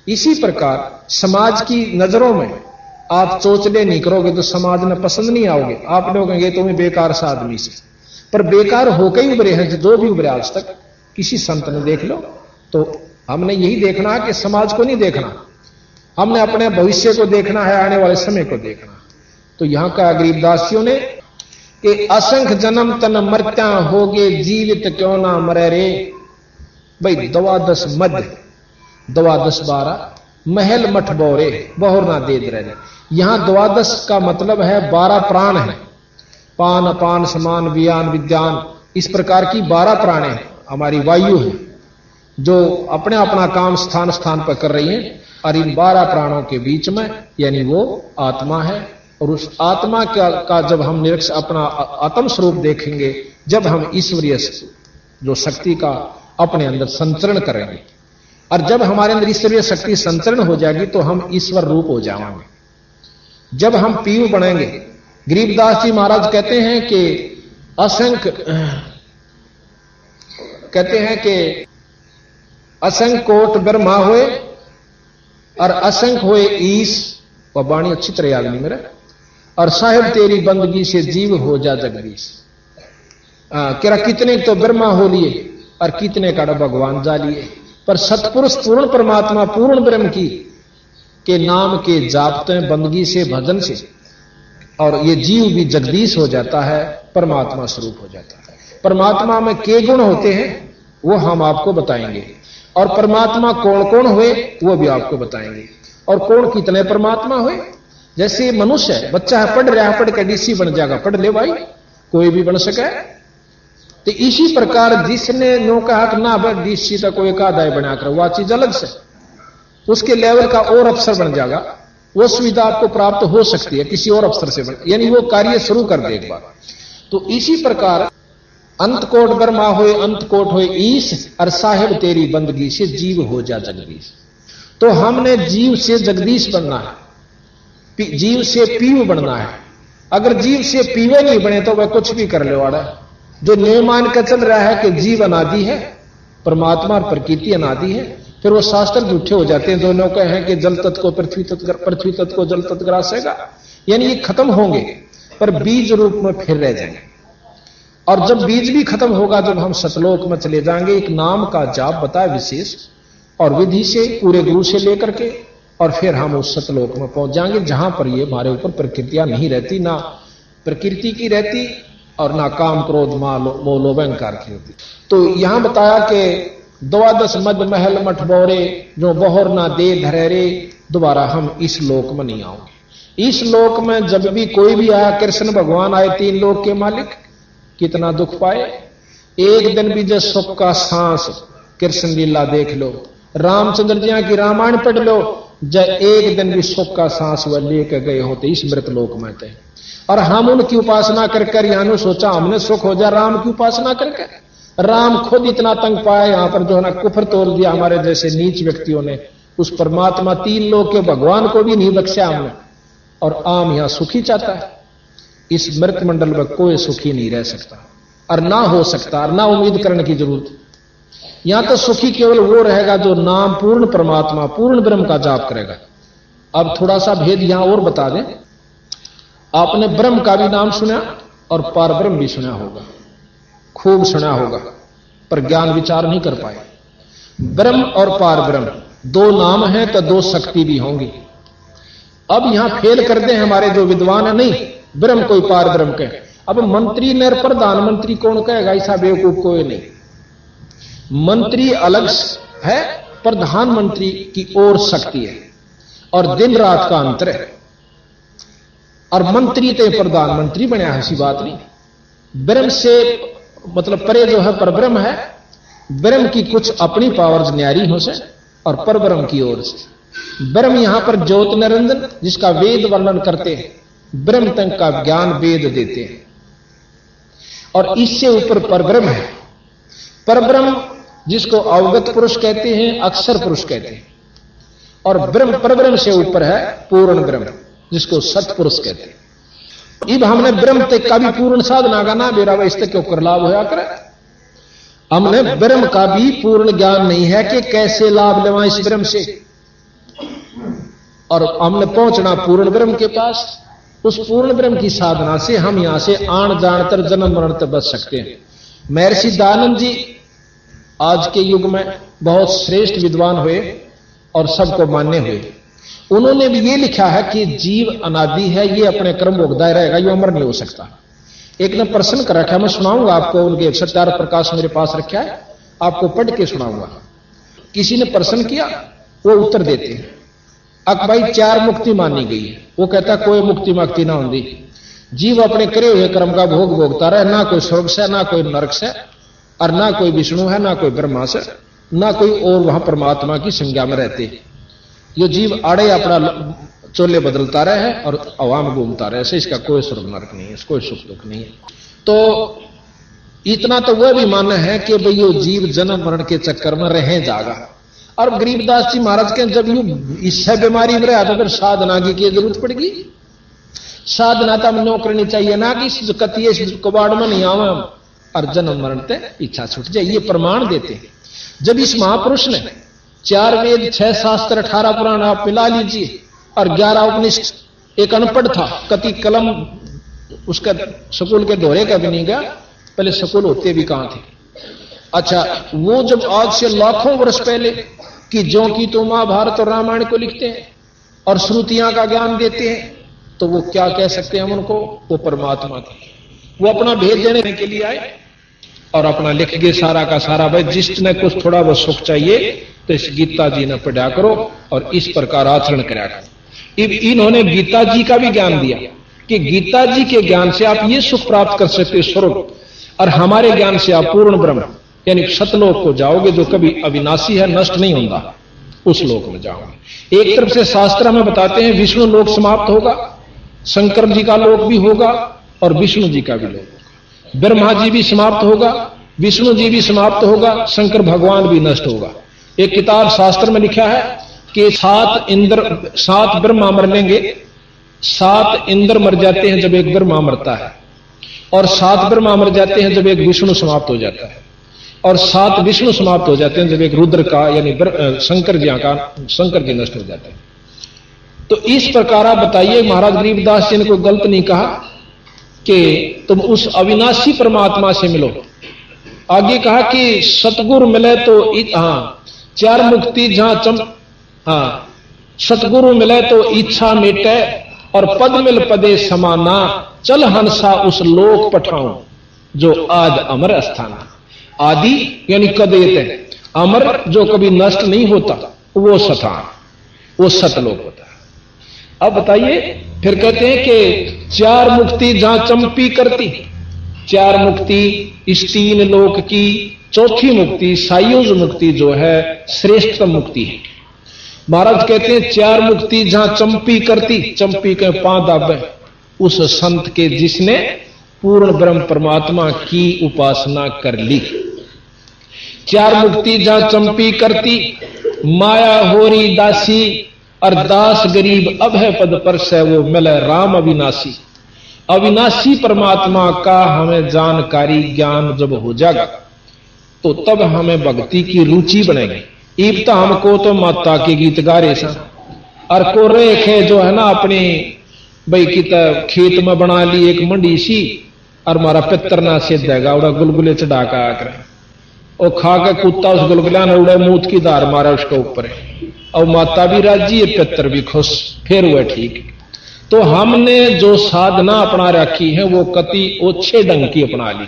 इसी प्रकार समाज की नजरों में आप चोचले नहीं करोगे तो समाज में पसंद नहीं आओगे, आप लोग कहेंगे तुम्हें बेकार सा आदमी से, पर बेकार होकर ही उभरे हैं जो भी उभरे आज तक, किसी संत ने देख लो। तो हमने यही देखना है कि समाज को नहीं देखना, हमने अपने भविष्य को देखना है, आने वाले समय को देखना। तो यहां का गरीबदासियों ने कि असंख्य जन्म तन मरत्या होगे जीवित क्यों ना मरे रे। भाई द्वादश मध्य, द्वादश 12 महल मठ बोरे बहुर ना दे रहे। यहां द्वादश का मतलब है 12 प्राण है, पान अपान समान वियान विज्ञान, इस प्रकार की 12 प्राण है। हमारी वायु है जो अपने अपना काम स्थान स्थान पर कर रही है, और इन 12 प्राणों के बीच में यानी वो आत्मा है। और उस आत्मा का जब हम निरीक्षण अपना आत्म स्वरूप देखेंगे, जब हम ईश्वरीय जो शक्ति का अपने अंदर संचरण करेंगे, और जब हमारे अंदर ईश्वरीय शक्ति संचरण हो जाएगी तो हम ईश्वर रूप हो जाएंगे। जब हम पीयू बनेंगे, गरीबदास जी महाराज कहते हैं कि असंख्य कोट ब्रह्मा हुए और असंख्य हुए ईश, वह वाणी अच्छी तरह याद नहीं मेरा, और साहेब तेरी बंदगी से जीव हो जा जगदीश। कह कितने तो ब्रह्मा हो लिए और कितने का भगवान जा लिए, पर सतपुरुष पूर्ण परमात्मा पूर्ण ब्रह्म की के नाम के जापते बंदगी से भजन से, और ये जीव भी जगदीश हो जाता है, परमात्मा स्वरूप हो जाता है। परमात्मा में के गुण होते हैं वो हम आपको बताएंगे, और परमात्मा कौन कौन हुए वो भी आपको बताएंगे, और कौन कितने परमात्मा हुए। जैसे मनुष्य है, बच्चा है, पढ़ रहा है, पढ़ के डीसी बन जाएगा, पढ़ ले भाई, कोई भी बन सके। तो इसी प्रकार जिसने नो कहा कि ना भाई डीसी तक कोई आदाय बना कर, वह चीज अलग से उसके लेवल का और अफसर बन जाएगा, वो सुविधा आपको प्राप्त हो सकती है किसी और अफसर से, यानी वो कार्य शुरू कर दे एक बार। तो इसी प्रकार अंत कोट ब्रह्मा होए अंत कोट होए ईश, और साहेब तेरी बंदगी से जीव हो जा जगदीश। तो हमने जीव से जगदीश बनना है, जीव से पीव बनना है। अगर जीव से पीवे नहीं बने तो वह कुछ भी कर ले वाला। जो नियम मान कर चल रहा है कि जीव अनादि है, परमात्मा और प्रकृति अनादि है, फिर वो शास्त्र झूठे हो जाते हैं। दोनों कहे हैं कि जल तत्व को पृथ्वी तत्व को जल तत्व ग्रासेगा, यानी ये खत्म होंगे पर बीज रूप में फिर रह जाएंगे। और जब बीज भी खत्म होगा, जब हम सतलोक में चले जाएंगे, एक नाम का जाप बताए विशेष और विधि से पूरे गुरु से लेकर के, और फिर हम उस सतलोक में पहुंच जाएंगे जहां पर ये हमारे ऊपर प्रकृतियां नहीं रहती, ना प्रकृति की रहती और ना काम क्रोध मोह लोभ अहंकार की होती। तो यहां बताया कि द्वादश मध्य महल मठ बोरे जो बहुर ना दे धरेरे, दोबारा हम इस लोक में नहीं आओगे। इस लोक में जब भी कोई भी आया, कृष्ण भगवान आए 3 लोक के मालिक, कितना दुख पाए। एक दिन भी जो सुख का सांस कृष्ण लीला देख लो, रामचंद्र जी की रामायण पढ़ लो, जब एक दिन भी सुख का सांस वह लेकर गए होते इस मृत लोक में थे। और हम उनकी उपासना कर यहां सोचा हमने सुख हो जाए राम की उपासना करके। राम खुद इतना तंग पाया यहां पर, जो है ना कुफर तोड़ दिया हमारे जैसे नीच व्यक्तियों ने। उस परमात्मा 3 लोक के भगवान को भी नहीं बख्शा हमने, और आम यहां सुखी चाहता है। इस मृत मंडल में कोई सुखी नहीं रह सकता और ना हो सकता, और ना उम्मीद करने की जरूरत। यहां तो सुखी केवल वो रहेगा जो नाम पूर्ण परमात्मा पूर्ण ब्रह्म का जाप करेगा। अब थोड़ा सा भेद यहां और बता दें। आपने ब्रह्म का भी नाम सुना और पार ब्रह्म भी सुना होगा, खूब सुना होगा, पर ज्ञान विचार नहीं कर पाए। ब्रह्म और पार ब्रह्म 2 नाम हैं तो 2 शक्ति भी होंगी। अब यहां फेल कर दे हमारे जो विद्वान है, नहीं ब्रह्म कोई पार ब्रह्म कहे। अब मंत्री ने प्रधानमंत्री कौन कहेगा, ऐसा बेवकूफ कोई नहीं। मंत्री अलग है, प्रधानमंत्री की और शक्ति है, और दिन रात का अंतर है। और मंत्री तो प्रधानमंत्री बने, ऐसी बात नहीं। ब्रह्म से मतलब परे जो है परब्रह्म है। ब्रह्म की कुछ अपनी पावर्स न्यारी हो से, और परब्रह्म की ओर से। ब्रह्म यहां पर ज्योत निरंजन जिसका वेद वर्णन करते हैं, ब्रह्म तक का ज्ञान वेद देते हैं, और इससे ऊपर परब्रह्म है। परब्रह्म जिसको अवगत पुरुष कहते हैं, अक्षर पुरुष कहते हैं, और ब्रह्म परब्रह्म से ऊपर है पूर्ण ब्रह्म जिसको सतपुरुष कहते हैं। अब हमने ब्रह्म तक का भी पूर्ण साधना का ना बेरा इस तक क्यों कर लाभ होया करे। हमने ब्रह्म का भी पूर्ण ज्ञान नहीं है कि कैसे लाभ लेवा इस ब्रह्म से, और हमने पहुंचना पूर्ण ब्रह्म के पास। उस पूर्ण ब्रह्म की साधना से हम यहां से आण जान तर जन्म मरण तक बच सकते हैं। महर्षि दयानंद जी आज के युग में बहुत श्रेष्ठ विद्वान हुए और सबको मान्य हुए। उन्होंने भी ये लिखा है कि जीव अनादि है, ये अपने कर्म भोगता रहेगा, ये अमर नहीं हो सकता। एक ने प्रश्न कर रखा है, मैं सुनाऊंगा आपको, उनके सत्यार्थ प्रकाश मेरे पास रखा है, आपको पढ़ के सुनाऊंगा। किसी ने प्रश्न किया, वो उत्तर देते हैं, अब भाई 4 मुक्ति मानी गई है। वो कहता कोई मुक्ति मुक्ति ना होती, जीव अपने करे हुए कर्म का भोग भोगता रहे, ना कोई स्वर्ग से, ना कोई नरक से, और ना कोई विष्णु है, ना कोई ब्रह्मा से, ना कोई और वहां परमात्मा की संज्ञा में रहते। ये जीव आड़े अपना चोले बदलता रहे है और हवा में घूमता रहे, ऐसे इसका कोई स्वर्ग नरक नहीं है, कोई सुख दुख नहीं है। तो इतना तो वह भी मानना है कि भाई ये जीव जन्म मरण के चक्कर में रह जाएगा। और गरीबदास जी महाराज के जब यू इससे बीमारी में रहा तो फिर साधना की जरूरत पड़ेगी। साधना तो हम करनी चाहिए ना कि कतिये कबाड़ में नहीं आवे और जन्म मरण ते इच्छा छूट जाए। ये प्रमाण देते हैं। जब इस महापुरुष ने 4 वेद 6 शास्त्र 18 पुराण आप मिला लीजिए और 11 उपनिषद, एक अनपढ़ था, कति कलम उसका स्कूल के दौरे का भी नहीं गया, पहले स्कूल होते भी कहां थे। अच्छा, वो जब आज से लाखों वर्ष पहले कि जो कि तो महाभारत और रामायण को लिखते हैं और श्रुतियां का ज्ञान देते हैं, तो वो क्या कह सकते हैं हम उनको, वो परमात्मा थे। वो अपना भेद देने के लिए आए और अपना लिख गए सारा का सारा। भाई जिसने कुछ थोड़ा बहुत सुख चाहिए तो इस गीता जी ने पढ़ा करो और इस प्रकार आचरण करा करो। इन्होंने गीता जी का भी ज्ञान दिया कि गीता जी के ज्ञान से आप ये सुख प्राप्त कर सकते हो स्वर्ग, और हमारे ज्ञान से आप पूर्ण ब्रह्म यानी सतलोक को जाओगे जो कभी अविनाशी है, नष्ट नहीं होता, उस लोक में जाओगे। एक तरफ से शास्त्र में बताते हैं विष्णु लोक समाप्त होगा, शंकर जी का लोक भी होगा और विष्णु जी का भी लोक होगा। ब्रह्मा जी भी समाप्त होगा, विष्णु जी भी समाप्त होगा, शंकर भगवान भी नष्ट होगा। एक किताब शास्त्र में लिखा है कि 7 ब्रह्मा मर लेंगे, 7 इंद्र मर जाते हैं जब एक ब्रह्मा मरता है, और 7 ब्रह्मा मर जाते हैं जब एक विष्णु समाप्त हो जाता है, और 7 विष्णु समाप्त हो जाते हैं जब एक रुद्र का यानी शंकर जी नष्ट हो जाते हैं। तो इस प्रकार आप बताइए, महाराज गरीबदास जी ने कोई गलत नहीं कहा कि तुम उस अविनाशी परमात्मा से मिलो। आगे कहा कि सतगुरु मिले तो 4 मुक्ति जहां सतगुरु मिले तो इच्छा मिटे और पद मिल पदे समाना, चल हंसा उस लोक पठाऊं जो आज अमर स्थान। आदि यानी कदेत, अमर जो कभी नष्ट नहीं होता, वो स्थान, वो सतलोक होता है। अब बताइए, फिर कहते हैं कि 4 मुक्ति जहां चंपी करती, 4 मुक्ति इस 3 लोक की, चौथी मुक्ति सायुज मुक्ति जो है श्रेष्ठतम मुक्ति है। महाराज कहते हैं 4 मुक्ति जहां चंपी करती, चंपी के 5 दावे उस संत के जिसने पूर्ण ब्रह्म परमात्मा की उपासना कर ली। 4 मुक्ति जहां चंपी करती, माया होरी दासी और दास गरीब अब है पद पर से वो मिले राम अविनाशी। अविनाशी परमात्मा का हमें जानकारी ज्ञान जब हो जाएगा तो तब हमें भक्ति की रुचि बनेगी। ईब तो हमको तो माता के गीत गा रहे सा, और को रेखे जो है ना अपनी भाई की खेत में बना ली एक मंडी सी, और मारा पितर ना सिद्ध हैगा उड़ा गुलगुले चढ़ा का आकर और खा के कुत्ता उस गुलगुला ने उड़े मूत की धार मारा उसके ऊपर, और माता भी राजी है पितर भी खुश, फिर हुआ ठीक। तो हमने जो साधना अपना रखी है वो कति ओछे ढंग की अपना ली,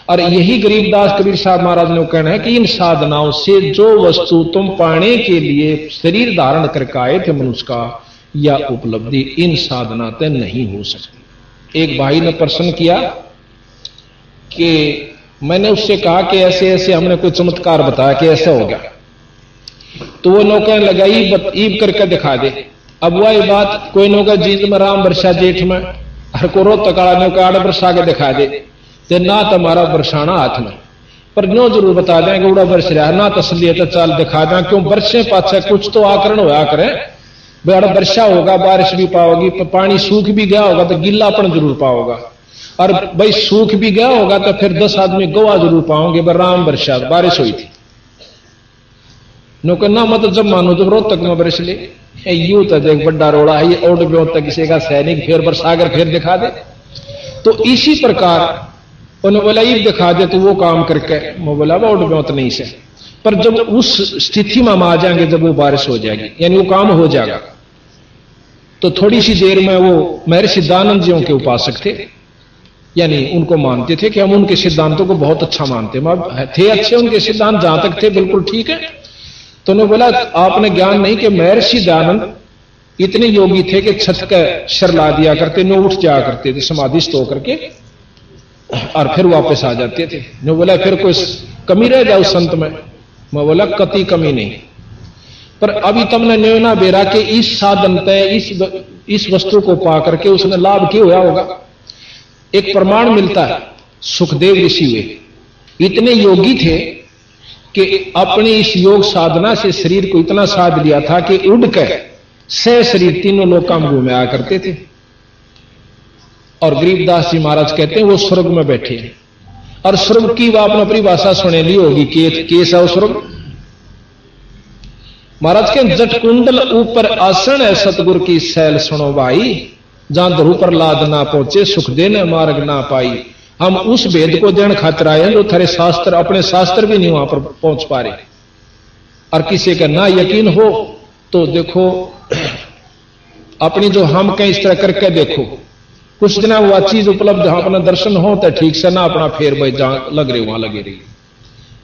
और यही गरीबदास कबीर साहब महाराज ने कहना है कि इन साधनाओं से जो वस्तु तुम पाने के लिए शरीर धारण करके आए थे मनुष्य का, या उपलब्धि इन साधना से नहीं हो सकती। एक भाई ने प्रश्न किया कि मैंने उससे कहा कि ऐसे ऐसे हमने कोई चमत्कार बताया कि ऐसा हो गया, तो वो नौका लगाई ईब करके दिखा दे। अब वही बात कोई नौका जीत में राम वर्षा जेठ में, हर को रो तकाड़ा नौका आड़ वर्षा के दिखा दे, तो ना तुम्हारा बरसाना हाथ में, पर नो जरूर बता दें कि उड़ा बरस रहा ना तसली तो चाल दिखा दें, क्यों बरसे पाछे कुछ तो आकरण होया करे। बड़ा वर्षा होगा बारिश भी पाओगी, पानी सूख भी गया होगा तो गिल्लापन जरूर पाओगा, और भाई सूख भी गया होगा तो फिर 10 आदमी गवा जरूर पाओगे। राम वर्षा बारिश हुई थी नौकर ना, मतलब जब मानो जब रोहतक में बरस ले, यू तो देख बड़ा रोड़ा है, ये ओड भी होता किसी का सैनिक फिर बरसागर फिर दिखा दे। तो इसी प्रकार उन्हें बोला ईब दिखा दे, तो वो काम करके वो बोला वो ओड भी नहीं से, पर जब उस स्थिति में हम आ जाएंगे जब वो बारिश हो जाएगी यानी वो काम हो जाएगा, तो थोड़ी सी देर में वो महर्षि दानंद जियों के उपासक थे, यानी उनको मानते थे कि हम उनके सिद्धांतों को बहुत अच्छा मानते थे, अच्छे उनके सिद्धांत जहां तक थे बिल्कुल ठीक है। तो उन्होंने बोला आपने ज्ञान नहीं कि महर्षि दयानंद इतने योगी थे कि छत का शर ला दिया करते, नो उठ जाया करते थे समाधिस्थ होकर के और फिर वापस आ जाते थे। नो बोला फिर कोई कमी रह जाए उस संत में? मैं बोला कति कमी नहीं, पर अभी तुमने न्योना बेरा के इस साधन तय इस वस्तु को पा करके उसने लाभ क्यों हुआ होगा? एक प्रमाण मिलता है, सुखदेव ऋषि हुए इतने योगी थे कि अपनी इस योग साधना से शरीर को इतना साध लिया था कि उड़कर सह शरीर तीनों लोका में घूमे आया करते थे। और गरीबदास जी महाराज कहते हैं वो स्वर्ग में बैठे हैं, और स्वर्ग की वो आपने अपनी भाषा सुने ली होगी, कैसा हो स्वर्ग? महाराज के जट कुंडल ऊपर आसन है सतगुरु की सैल सुनो भाई, जहां ध्रुव पर लाद ना पहुंचे सुख देने मार्ग ना पाई। हम उस भेद को देने खातिर आए हैं जो थारे शास्त्र अपने शास्त्र भी नहीं वहां पर पहुंच पा रहे। और किसी का ना यकीन हो तो देखो अपनी जो हम कहीं इस तरह करके देखो, कुछ दिन वह चीज उपलब्ध अपना दर्शन हो तो ठीक से, ना अपना फेर भाई जहां लग रही वहां लगे रही।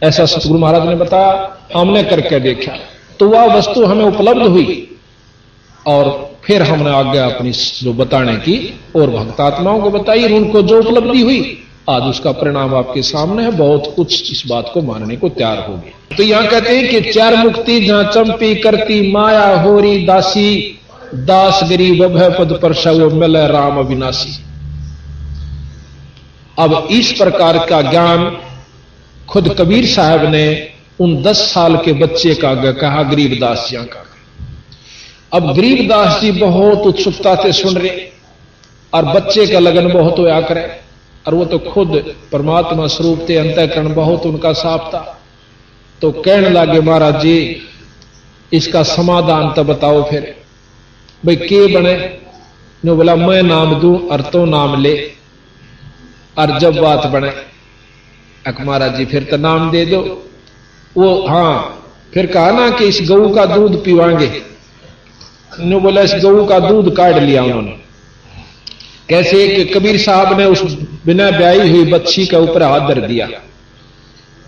ऐसा सतगुरु महाराज ने बताया, हमने करके देखा तो वह वस्तु हमें उपलब्ध हुई और फिर हमने आगे अपनी जो बताने की और भक्तात्माओं को बताई, उनको जो उपलब्धि हुई आज उसका परिणाम आपके सामने है। बहुत कुछ इस बात को मानने को तैयार हो गए। तो यहां कहते हैं कि चार मुक्ति जहां चंपी करती माया होरी दासी, दास गरीब भय पद पर वो मिले राम अविनाशी। अब इस प्रकार का ज्ञान खुद कबीर साहब ने उन 10 साल के बच्चे का कहा, गरीबदास जी का। अब गरीबदास जी बहुत उत्सुकता से सुन रहे और बच्चे का लगन बहुत होया करे, और वो तो खुद परमात्मा स्वरूप थे, अंतःकरण बहुत उनका साफ था। तो कहने लगे महाराज जी इसका समाधान तो बताओ फिर भाई के बने? जो बोला मैं नाम दूं और तो नाम ले, और जब बात बने महाराज जी फिर तो नाम दे दो। वो हाँ फिर कहा ना कि इस गऊ का दूध पीवाएंगे। नो बोला इस गऊ का दूध काट लिया उन्होंने। कैसे कि कबीर साहब ने उस बिना ब्याई हुई बच्ची के ऊपर हाथ धर दिया,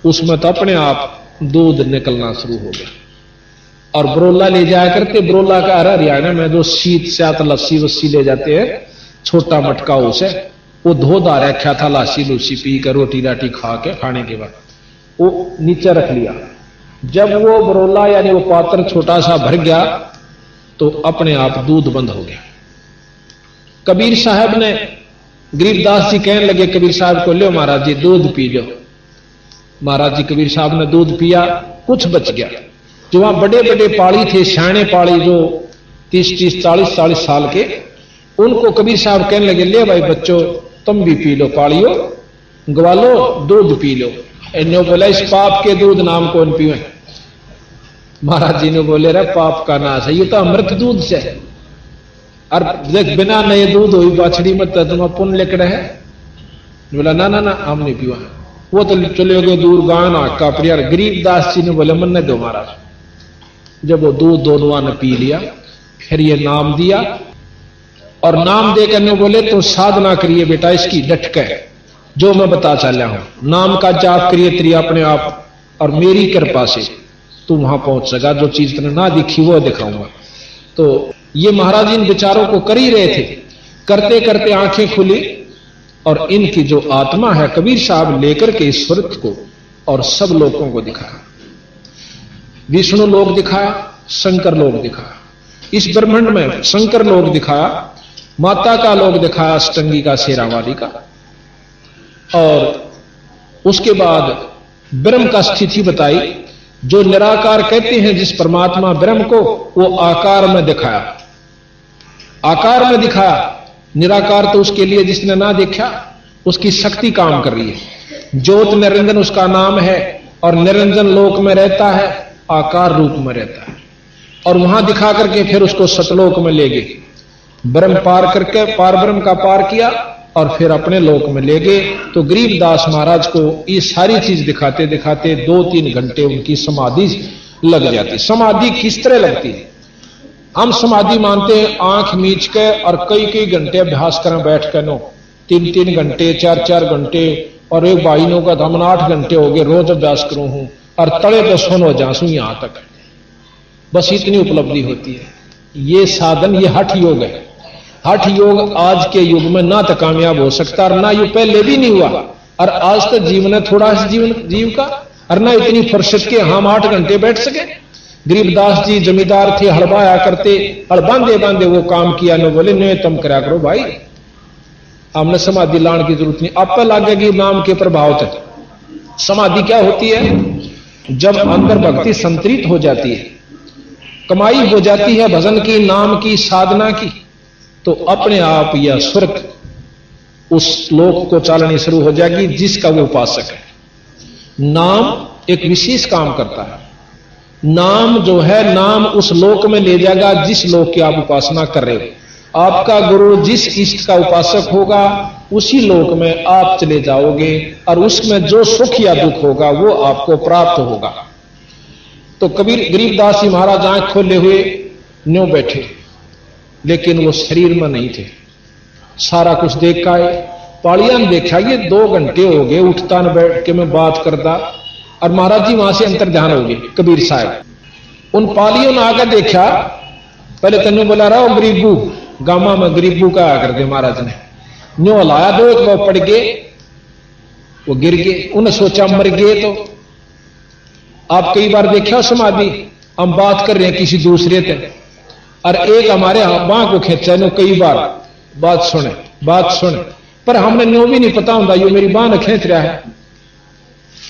उसमें तो अपने आप दूध निकलना शुरू हो गया। और बरोला ले जाया करते, बरोला का हरियाणा में जो शीत स्यात लस्सी वस्सी ले जाते हैं, छोटा मटका उसे वो धोधा रखा था, लासी लूसी पी कर रोटी राटी खा के खाने के बाद वो नीचे रख लिया। जब वो बरोला यानी वो पात्र छोटा सा भर गया तो अपने आप दूध बंद हो गया। कबीर साहब ने, गरीबदास जी कहने लगे कबीर साहब को, लो महाराज जी दूध पी लो। महाराज जी कबीर साहब ने दूध पिया, कुछ बच गया। जो वहां बड़े बड़े पाड़ी थे, सियाणे पाड़ी जो 30-30 40-40 साल के, उनको कबीर साहब कहने लगे, ले भाई बच्चों तुम भी पी लो, पाड़ियो ग्वालो दूध पी लो। इन्हों बोला इस पाप के दूध नाम कौन पीवे? महाराज जी ने बोले रे पाप का नाश है, ये तो अमृत दूध से, और देख बिना नए दूध हुई बाछड़ी में तुम पुण्य लिख रहे हैं। बोला ना ना ना हम नहीं पीवा। वो तो चले गए दूर गाना का प्रियर। गरीबदास जी ने बोले मन ने दो महाराज। जब वो दूध दोनों ने पी लिया, फिर ये नाम दिया, और नाम देकर ने बोले तो साधना करिए बेटा इसकी डट के, जो मैं बता चला हूं। नाम का जाप करिए तेरी अपने आप, और मेरी कृपा से तू वहां पहुंच सका। जो चीज तुमने ना दिखी वो दिखाऊंगा। तो ये महाराज इन विचारों को कर ही रहे थे, करते करते आंखें खुली, और इनकी जो आत्मा है कबीर साहब लेकर के इस स्वरूप को और सब लोगों को दिखाया। विष्णु लोक दिखाया, शंकर लोक दिखाया, इस ब्रह्मांड में शंकर लोक दिखाया, माता का लोक दिखाया, अष्टंगी का, शेरावाली का, और उसके बाद ब्रह्म का स्थिति बताई। जो निराकार कहते हैं जिस परमात्मा ब्रह्म को, वो आकार में दिखाया, आकार में दिखाया। निराकार तो उसके लिए जिसने ना देखा, उसकी शक्ति काम कर रही है। ज्योत निरंजन उसका नाम है, और निरंजन लोक में रहता है, आकार रूप में रहता है। और वहां दिखा करके फिर उसको सतलोक में ले गए, ब्रह्म पार करके पार ब्रह्म का पार किया, और फिर अपने लोक में ले गए। तो गरीबदास महाराज को ये सारी चीज दिखाते दिखाते 2-3 घंटे उनकी समाधि लग जाती। समाधि किस तरह लगती है? हम समाधि मानते हैं आंख मीच के और कई कई घंटे अभ्यास करें बैठ कर, नो 3-3 घंटे 4-4 घंटे, और एक भाई ने कहा हम 8 घंटे हो गए रोज अभ्यास करूं हूं, और तले तो सोनो जासू यहां तक, बस इतनी उपलब्धि होती है। ये साधन, ये हठ योग है। हठ योग आज के युग में ना तो कामयाब हो सकता, और ना ये पहले भी नहीं हुआ, और आज तक जीवन है थोड़ा सा जीव का, और ना इतनी फुर्सत के हम 8 घंटे बैठ सके। गरीबदास जी जमींदार थे, हड़बाया करते, और बांधे बांधे वो काम किया। न बोले न तुम करा करो भाई, हमने समाधि लाने की जरूरत नहीं, आप पे लगेगी नाम के प्रभाव तक। समाधि क्या होती है? जब अंदर भक्ति संतरित हो जाती है, कमाई हो जाती है भजन की, नाम की, साधना की, तो अपने आप यह स्वर्ग उस लोक को चालनी शुरू हो जाएगी जिसका वो उपासक है। नाम एक विशेष काम करता है। नाम जो है, नाम उस लोक में ले जाएगा जिस लोक की आप उपासना कर रहे हो। आपका गुरु जिस इष्ट का उपासक होगा उसी लोक में आप चले जाओगे, और उसमें जो सुख या दुख होगा वो आपको प्राप्त होगा। तो कबीर गरीबदास जी महाराज आंख खोले हुए न्यों बैठे, लेकिन वो शरीर में नहीं थे। सारा कुछ देख आए, पालिया ने देखा ये 2 घंटे हो गए उठता न बैठ के मैं बात करता, और महाराज जी वहां से अंतर ध्यान हो गए कबीर साहब। उन पालियों ने आकर देखा, पहले तेन बोला रहा हो गरीबू, गामा में गरीबू का आ कर दे महाराज ने, न्यो हलाया 2 एक बार पड़ गए, वो गिर गए। उन्हें सोचा मर गए। तो आप कई बार देखा समाधि, हम बात कर रहे हैं किसी दूसरे से, और एक हमारे बांह को खींचा, नो कई बार बात सुने, पर हमने न्यो भी नहीं पता होता ये मेरी बांह खींच रहा है,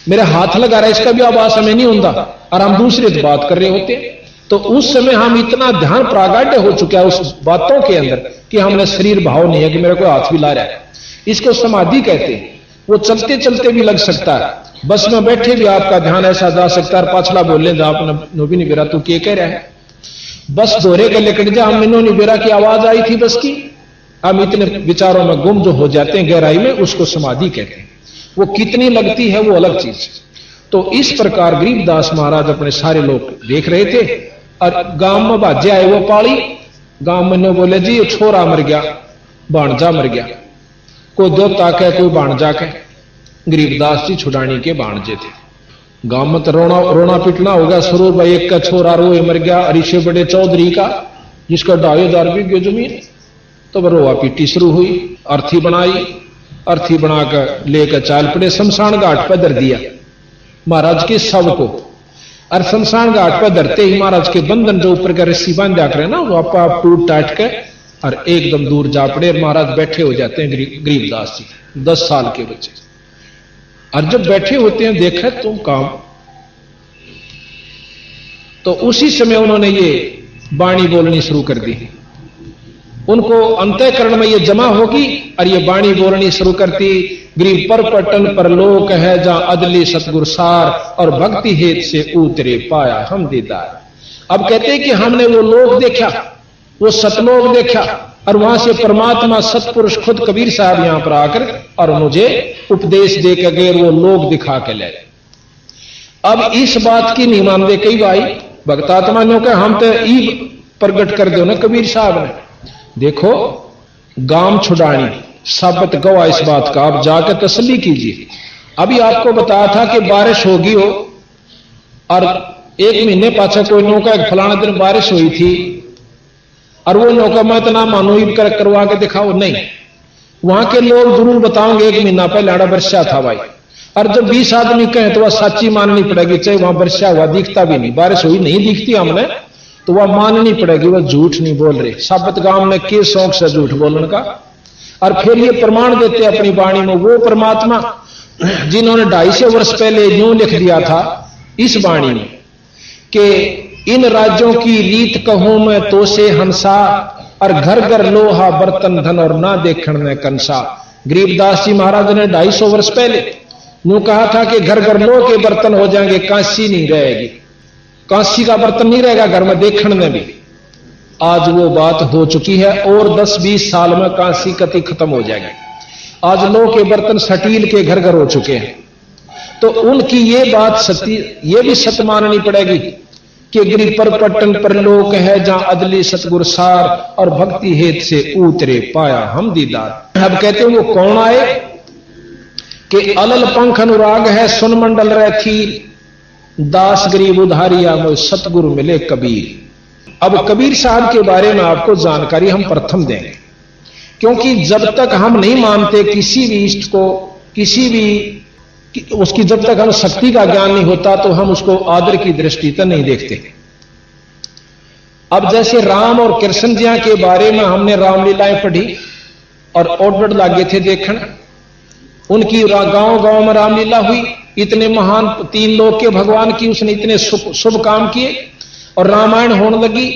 मेरे हाथ लगा रहा है, इसका भी आवाज हमें नहीं होता, और हम दूसरे से बात कर रहे होते। तो उस समय हम इतना ध्यान प्रागाढ़ हो चुका है उस बातों के अंदर कि हमने शरीर भाव नहीं है कि मेरे को हाथ भी ला रहा है। इसको समाधि कहते हैं। वो चलते चलते भी लग सकता है, बस में बैठे भी आपका ध्यान ऐसा जा सकता है, पाछला बोलने जा आपने भी नहीं बेरा तू क्या कह रहा है, बस दोहरे गले कट जा, हम नहीं बेरा की आवाज आई थी बस की, हम इतने विचारों में गुम जो हो जाते हैं गहराई में, उसको समाधि कहते हैं। वो कितनी लगती है वो अलग चीज। तो इस प्रकार गरीबदास महाराज अपने सारे लोग देख रहे थे, और गांव में बाजे आए वो पाली, गांव में ने बोले जी ये छोरा मर गया, भाणजा मर गया, कोई देवता कह कोई भाणजा कह। गरीबदास जी छुड़ानी के भाणजे थे। गांव में तो रोना पिटना होगा, सरूर भाई एक का छोरा रोए मर गया, अरिशे बड़े चौधरी का जिसका 2,500 बीघे जमीन, तो रोआ पीटी शुरू हुई। अर्थी बनाई, अर्थी बनाकर लेकर चाल पड़े, शमशान घाट पर धर दिया महाराज के शव को। और शमशान घाट पर धरते ही महाराज के बंधन जो ऊपर का रस्सी बांधा करे ना, वो आप टूट टाट के और एकदम दूर जा पड़े। महाराज बैठे हो जाते हैं गरीबदास जी, 10 साल के बच्चे, और जब बैठे होते हैं देखे तुम काम, तो उसी समय उन्होंने ये वाणी बोलनी शुरू कर दी। उनको अंतःकरण में ये जमा होगी और ये वाणी बोलनी शुरू करती, गरीब पर पटन पर लोक है जहां अदली सतगुर सार, और भक्ति हेत से उतरे पाया हम दीदार। अब कहते हैं कि हमने वो लोक देखा, वो सतलोक देखा, और वहां से परमात्मा सतपुरुष खुद कबीर साहब यहां पर आकर और मुझे उपदेश दे के गए, वो लोक दिखा के ले। अब इस बात की नहीं मानते कई भाई भक्तात्मा ने कहा हम तो ई प्रगट कर दो ना कबीर साहब ने। देखो गांव छुड़ानी साबत गवाह इस बात का, आप जाकर तसल्ली कीजिए। अभी आपको बताया था कि बारिश होगी हो, और 1 महीने पाछा कोई नौका एक फलाना दिन बारिश हुई थी, और वो नौका मैं इतना मानो करवा के दिखाओ नहीं, वहां के लोग जरूर बताओगे 1 महीना पहले आड़ा वर्षा था भाई। और जब 20 आदमी कहें तो वह सच्ची माननी पड़ेगी, चाहे वहां वर्षा हुआ दिखता भी नहीं, बारिश हुई नहीं दिखती हमने, तो वह माननी पड़ेगी, वह झूठ नहीं बोल रहे। साबत गांव में के शौक से झूठ बोलने का, और फिर ये प्रमाण देते अपनी वाणी में वो परमात्मा जिन्होंने 250 वर्ष पहले यूं लिख दिया था इस वाणी में कि इन राज्यों की रीत कहूं मैं तो से हंसा, और घर घर लोहा बर्तन धन और ना देखण में कंसा। गरीबदास जी महाराज ने 250 वर्ष पहले यूं कहा था कि घर घर लोह के बर्तन हो जाएंगे, कांसी नहीं रहेगी, कांसी का बर्तन नहीं रहेगा घर में देखण में भी। आज वो बात हो चुकी है, और 10-20 साल में कांसी कति खत्म हो जाएगी। आज लोह के बर्तन स्टील के घर घर हो चुके हैं। तो उनकी ये बात सत्य, ये भी सत्य माननी पड़ेगी कि गिरि पर पट्टन पर लोक है जहां अदली सतगुर सार और भक्ति हेत से उतरे पाया हम दीदार। अब कहते हैं वो कौन आए कि अलल पंख अनुराग है सुन मंडल रहती दास गरीब उधारिया में सतगुरु मिले कबीर। अब कबीर साहब के बारे में आपको जानकारी हम प्रथम देंगे, क्योंकि जब तक हम नहीं मानते किसी भी इष्ट को, किसी भी उसकी जब तक हम शक्ति का ज्ञान नहीं होता तो हम उसको आदर की दृष्टि से नहीं देखते। अब जैसे राम और कृष्ण जी के बारे में हमने रामलीलाएं पढ़ी और ऑर्डर लागे थे देखण, उनकी गांव गांव में रामलीला हुई, इतने महान 3 लोक के भगवान की उसने इतने शुभ काम किए और रामायण होने लगी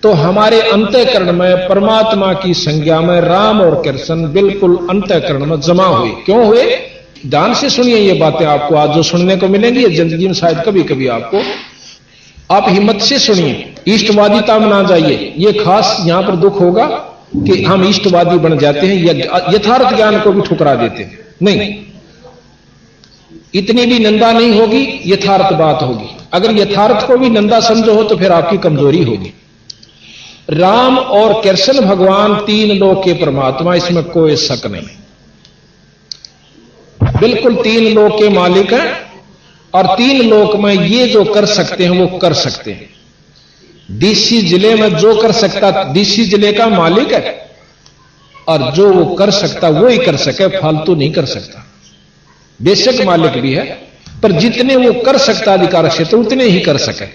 तो हमारे अंतःकरण में परमात्मा की संज्ञा में राम और कृष्ण बिल्कुल अंतःकरण में जमा हुए। क्यों हुए? ध्यान से सुनिए ये बातें, आपको आज जो सुनने को मिलेंगी जिंदगी में शायद कभी कभी आपको, आप हिम्मत से सुनिए, इष्टवादिता में ना जाइए। ये खास यहां पर दुख होगा कि हम इष्टवादी बन जाते हैं, यथार्थ ज्ञान को भी ठुकरा देते हैं। नहीं, इतनी भी निंदा नहीं होगी, यथार्थ बात होगी। अगर यथार्थ को भी निंदा समझो हो तो फिर आपकी कमजोरी होगी। राम और कृष्ण भगवान 3 लोक के परमात्मा, इसमें कोई शक नहीं, बिल्कुल 3 लोक के मालिक हैं और 3 लोक में ये जो कर सकते हैं वो कर सकते हैं। डीसी जिले में जो कर सकता डीसी जिले का मालिक है और जो वो कर सकता वो ही कर सके, फालतू नहीं कर सकता। बेशक मालिक भी है पर जितने वो कर सकता अधिकार क्षेत्र उतने ही कर सके।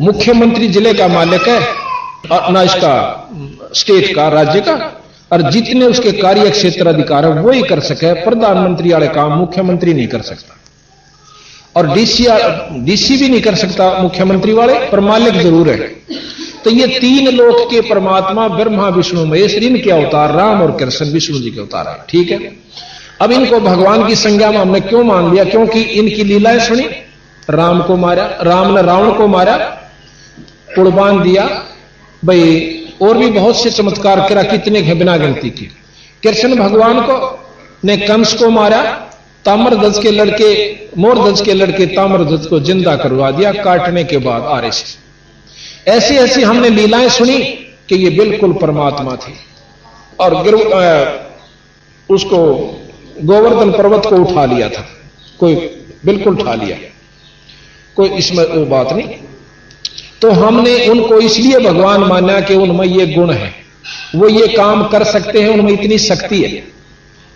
मुख्यमंत्री जिले का मालिक है और ना इसका स्टेट का, राज्य का, और जितने उसके कार्य क्षेत्र अधिकार है वो ही कर सके। प्रधानमंत्री वाले काम मुख्यमंत्री नहीं कर सकता और डीसी भी नहीं कर सकता मुख्यमंत्री वाले, पर मालिक जरूर है। तो ये 3 लोक के परमात्मा ब्रह्मा विष्णु महेश, इनके अवतार राम और कृष्ण विष्णु जी के अवतार है। ठीक है, अब इनको भगवान की संज्ञा में हमने क्यों मान लिया? क्योंकि इनकी लीलाएं सुनी। राम को मारा, राम ने रावण को मारा, कुर्बान दिया भाई, और भी बहुत से चमत्कार करा, कितने बिना गिनती के। कृष्ण भगवान को ने कंस को मारा, ताम्रध्वज के लड़के, मोरध्वज के लड़के ताम्रध्वज को जिंदा करवा दिया काटने के बाद आरे से। ऐसी ऐसी हमने लीलाएं सुनी कि ये बिल्कुल परमात्मा थी। और उसको गोवर्धन पर्वत को उठा लिया था, कोई बिल्कुल उठा लिया, कोई इसमें वो बात नहीं। तो हमने उनको इसलिए भगवान माना कि उनमें ये गुण है, वो ये काम कर सकते हैं, उनमें इतनी शक्ति है।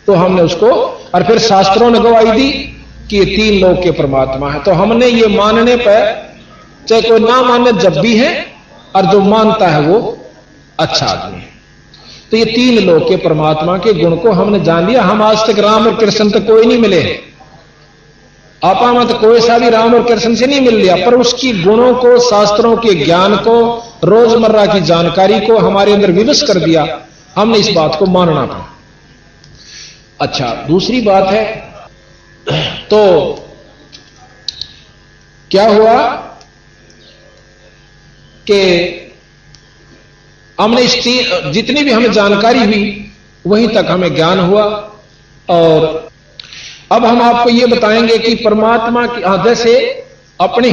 तो हमने उसको, और फिर शास्त्रों ने गवाही दी कि ये 3 लोक के परमात्मा है। तो हमने ये मानने पर, चाहे कोई ना माने जब भी है, और जो मानता है वो अच्छा आदमी है। तो ये 3 लोक के परमात्मा के गुण को हमने जान लिया। हम आज तक राम और कृष्ण तक कोई नहीं मिले हैं, आपा मत कोई सा भी राम और कृष्ण से नहीं मिल लिया, पर उसकी गुणों को, शास्त्रों के ज्ञान को, रोजमर्रा की जानकारी को हमारे अंदर विवश कर दिया। हमने इस बात को मानना पड़ा। अच्छा, दूसरी बात है, तो क्या हुआ कि हमने जितनी भी हमें जानकारी हुई वहीं तक हमें ज्ञान हुआ। और अब हम आपको यह बताएंगे कि परमात्मा की, जैसे अपने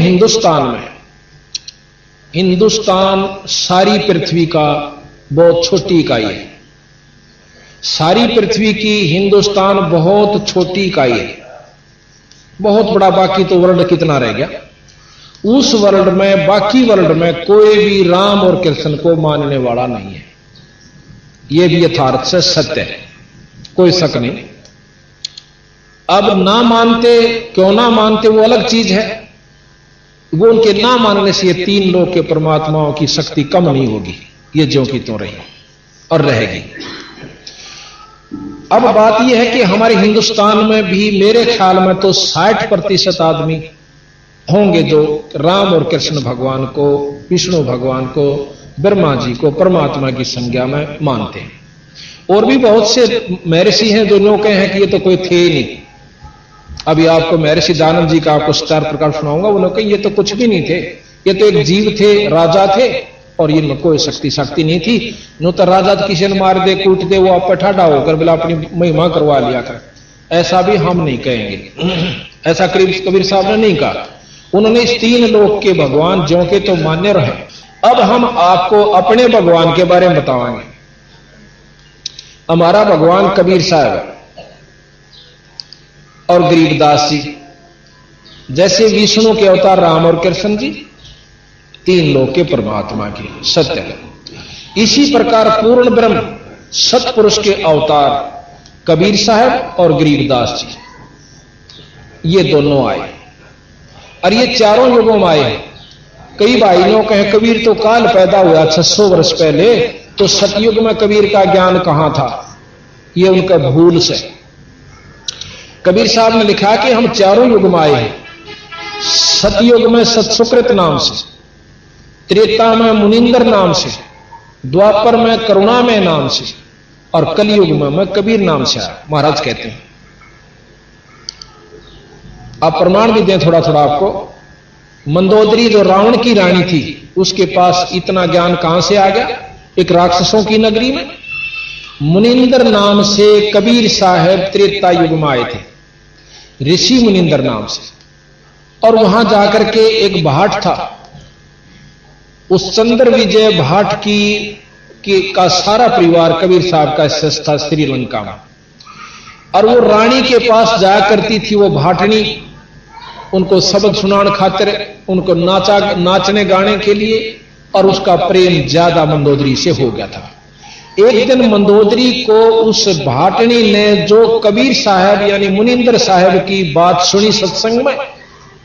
हिंदुस्तान सारी पृथ्वी का बहुत छोटी इकाई है। सारी पृथ्वी की हिंदुस्तान बहुत छोटी इकाई है, बहुत बड़ा। बाकी तो वर्ल्ड कितना रह गया? उस वर्ल्ड में, बाकी वर्ल्ड में कोई भी राम और कृष्ण को मानने वाला नहीं है। यह भी यथार्थ से सत्य है, कोई शक नहीं। अब ना मानते, क्यों ना मानते वो अलग चीज है। वो उनके ना मानने से ये 3 लोक के परमात्माओं की शक्ति कम नहीं होगी, ये ज्यों की त्यों रही और रहेगी। अब बात यह है कि हमारे हिंदुस्तान में भी मेरे ख्याल में तो 60% आदमी होंगे जो राम और कृष्ण भगवान को, विष्णु भगवान को, ब्रह्मा जी को परमात्मा की संज्ञा में मानते हैं। और भी बहुत से महर्षि हैं जो लोग कहे हैं कि ये तो कोई थे ही नहीं। अभी आपको महर्षि दानव जी का आपको 4 प्रकार सुनाऊंगा। वो लोग कहे ये तो कुछ भी नहीं थे, ये तो एक जीव थे, राजा थे, और इनमें कोई शक्ति नहीं थी। नो तो राजा किसी ने मार दे, कूट दे, वो आप पर ठाडा होकर बोला अपनी महिमा करवा लिया कर। ऐसा भी हम नहीं कहेंगे, ऐसा कबीर साहब ने नहीं कहा। उन्होंने इस 3 लोक के भगवान ज्यों के तो मान्य रहे। अब हम आपको अपने भगवान के बारे में बताएंगे। हमारा भगवान कबीर साहब और गरीबदास जी, जैसे विष्णु के अवतार राम और कृष्ण जी 3 लोक के परमात्मा के सत्य है, इसी प्रकार पूर्ण ब्रह्म सतपुरुष के अवतार कबीर साहब और गरीबदास जी, ये दोनों आए और ये चारों युगों में आए। कई भाइयों कहे कबीर तो काल पैदा हुआ 600 वर्ष पहले, तो सतयुग में कबीर का ज्ञान कहां था? ये उनका भूल से। कबीर साहब ने लिखा कि हम चारों युग में आए हैं। सतयुग में सतसुकृत नाम से, त्रेता में मुनिंदर नाम से, द्वापर में करुणामय नाम से और कलयुग में मैं कबीर नाम से आया, महाराज कहते हैं। आप प्रमाण भी दें थोड़ा थोड़ा आपको। मंदोदरी जो रावण की रानी थी, उसके पास इतना ज्ञान कहां से आ गया? एक राक्षसों की नगरी में मुनिंदर नाम से कबीर साहब त्रेता युग में आए थे, ऋषि मुनिंदर नाम से। और वहां जाकर के एक भाट था, उस चंद्र विजय भाट का सारा परिवार कबीर साहब का स्थित था श्रीलंका में। और वो रानी के पास जाया करती थी वो भाटनी, उनको सबक सुनाने खातिर, उनको नाचने गाने के लिए, और उसका प्रेम ज्यादा मंदोदरी से हो गया था। एक दिन मंदोदरी को उस भाटनी ने जो कबीर साहब यानी मुनिंदर साहब की बात सुनी सत्संग में,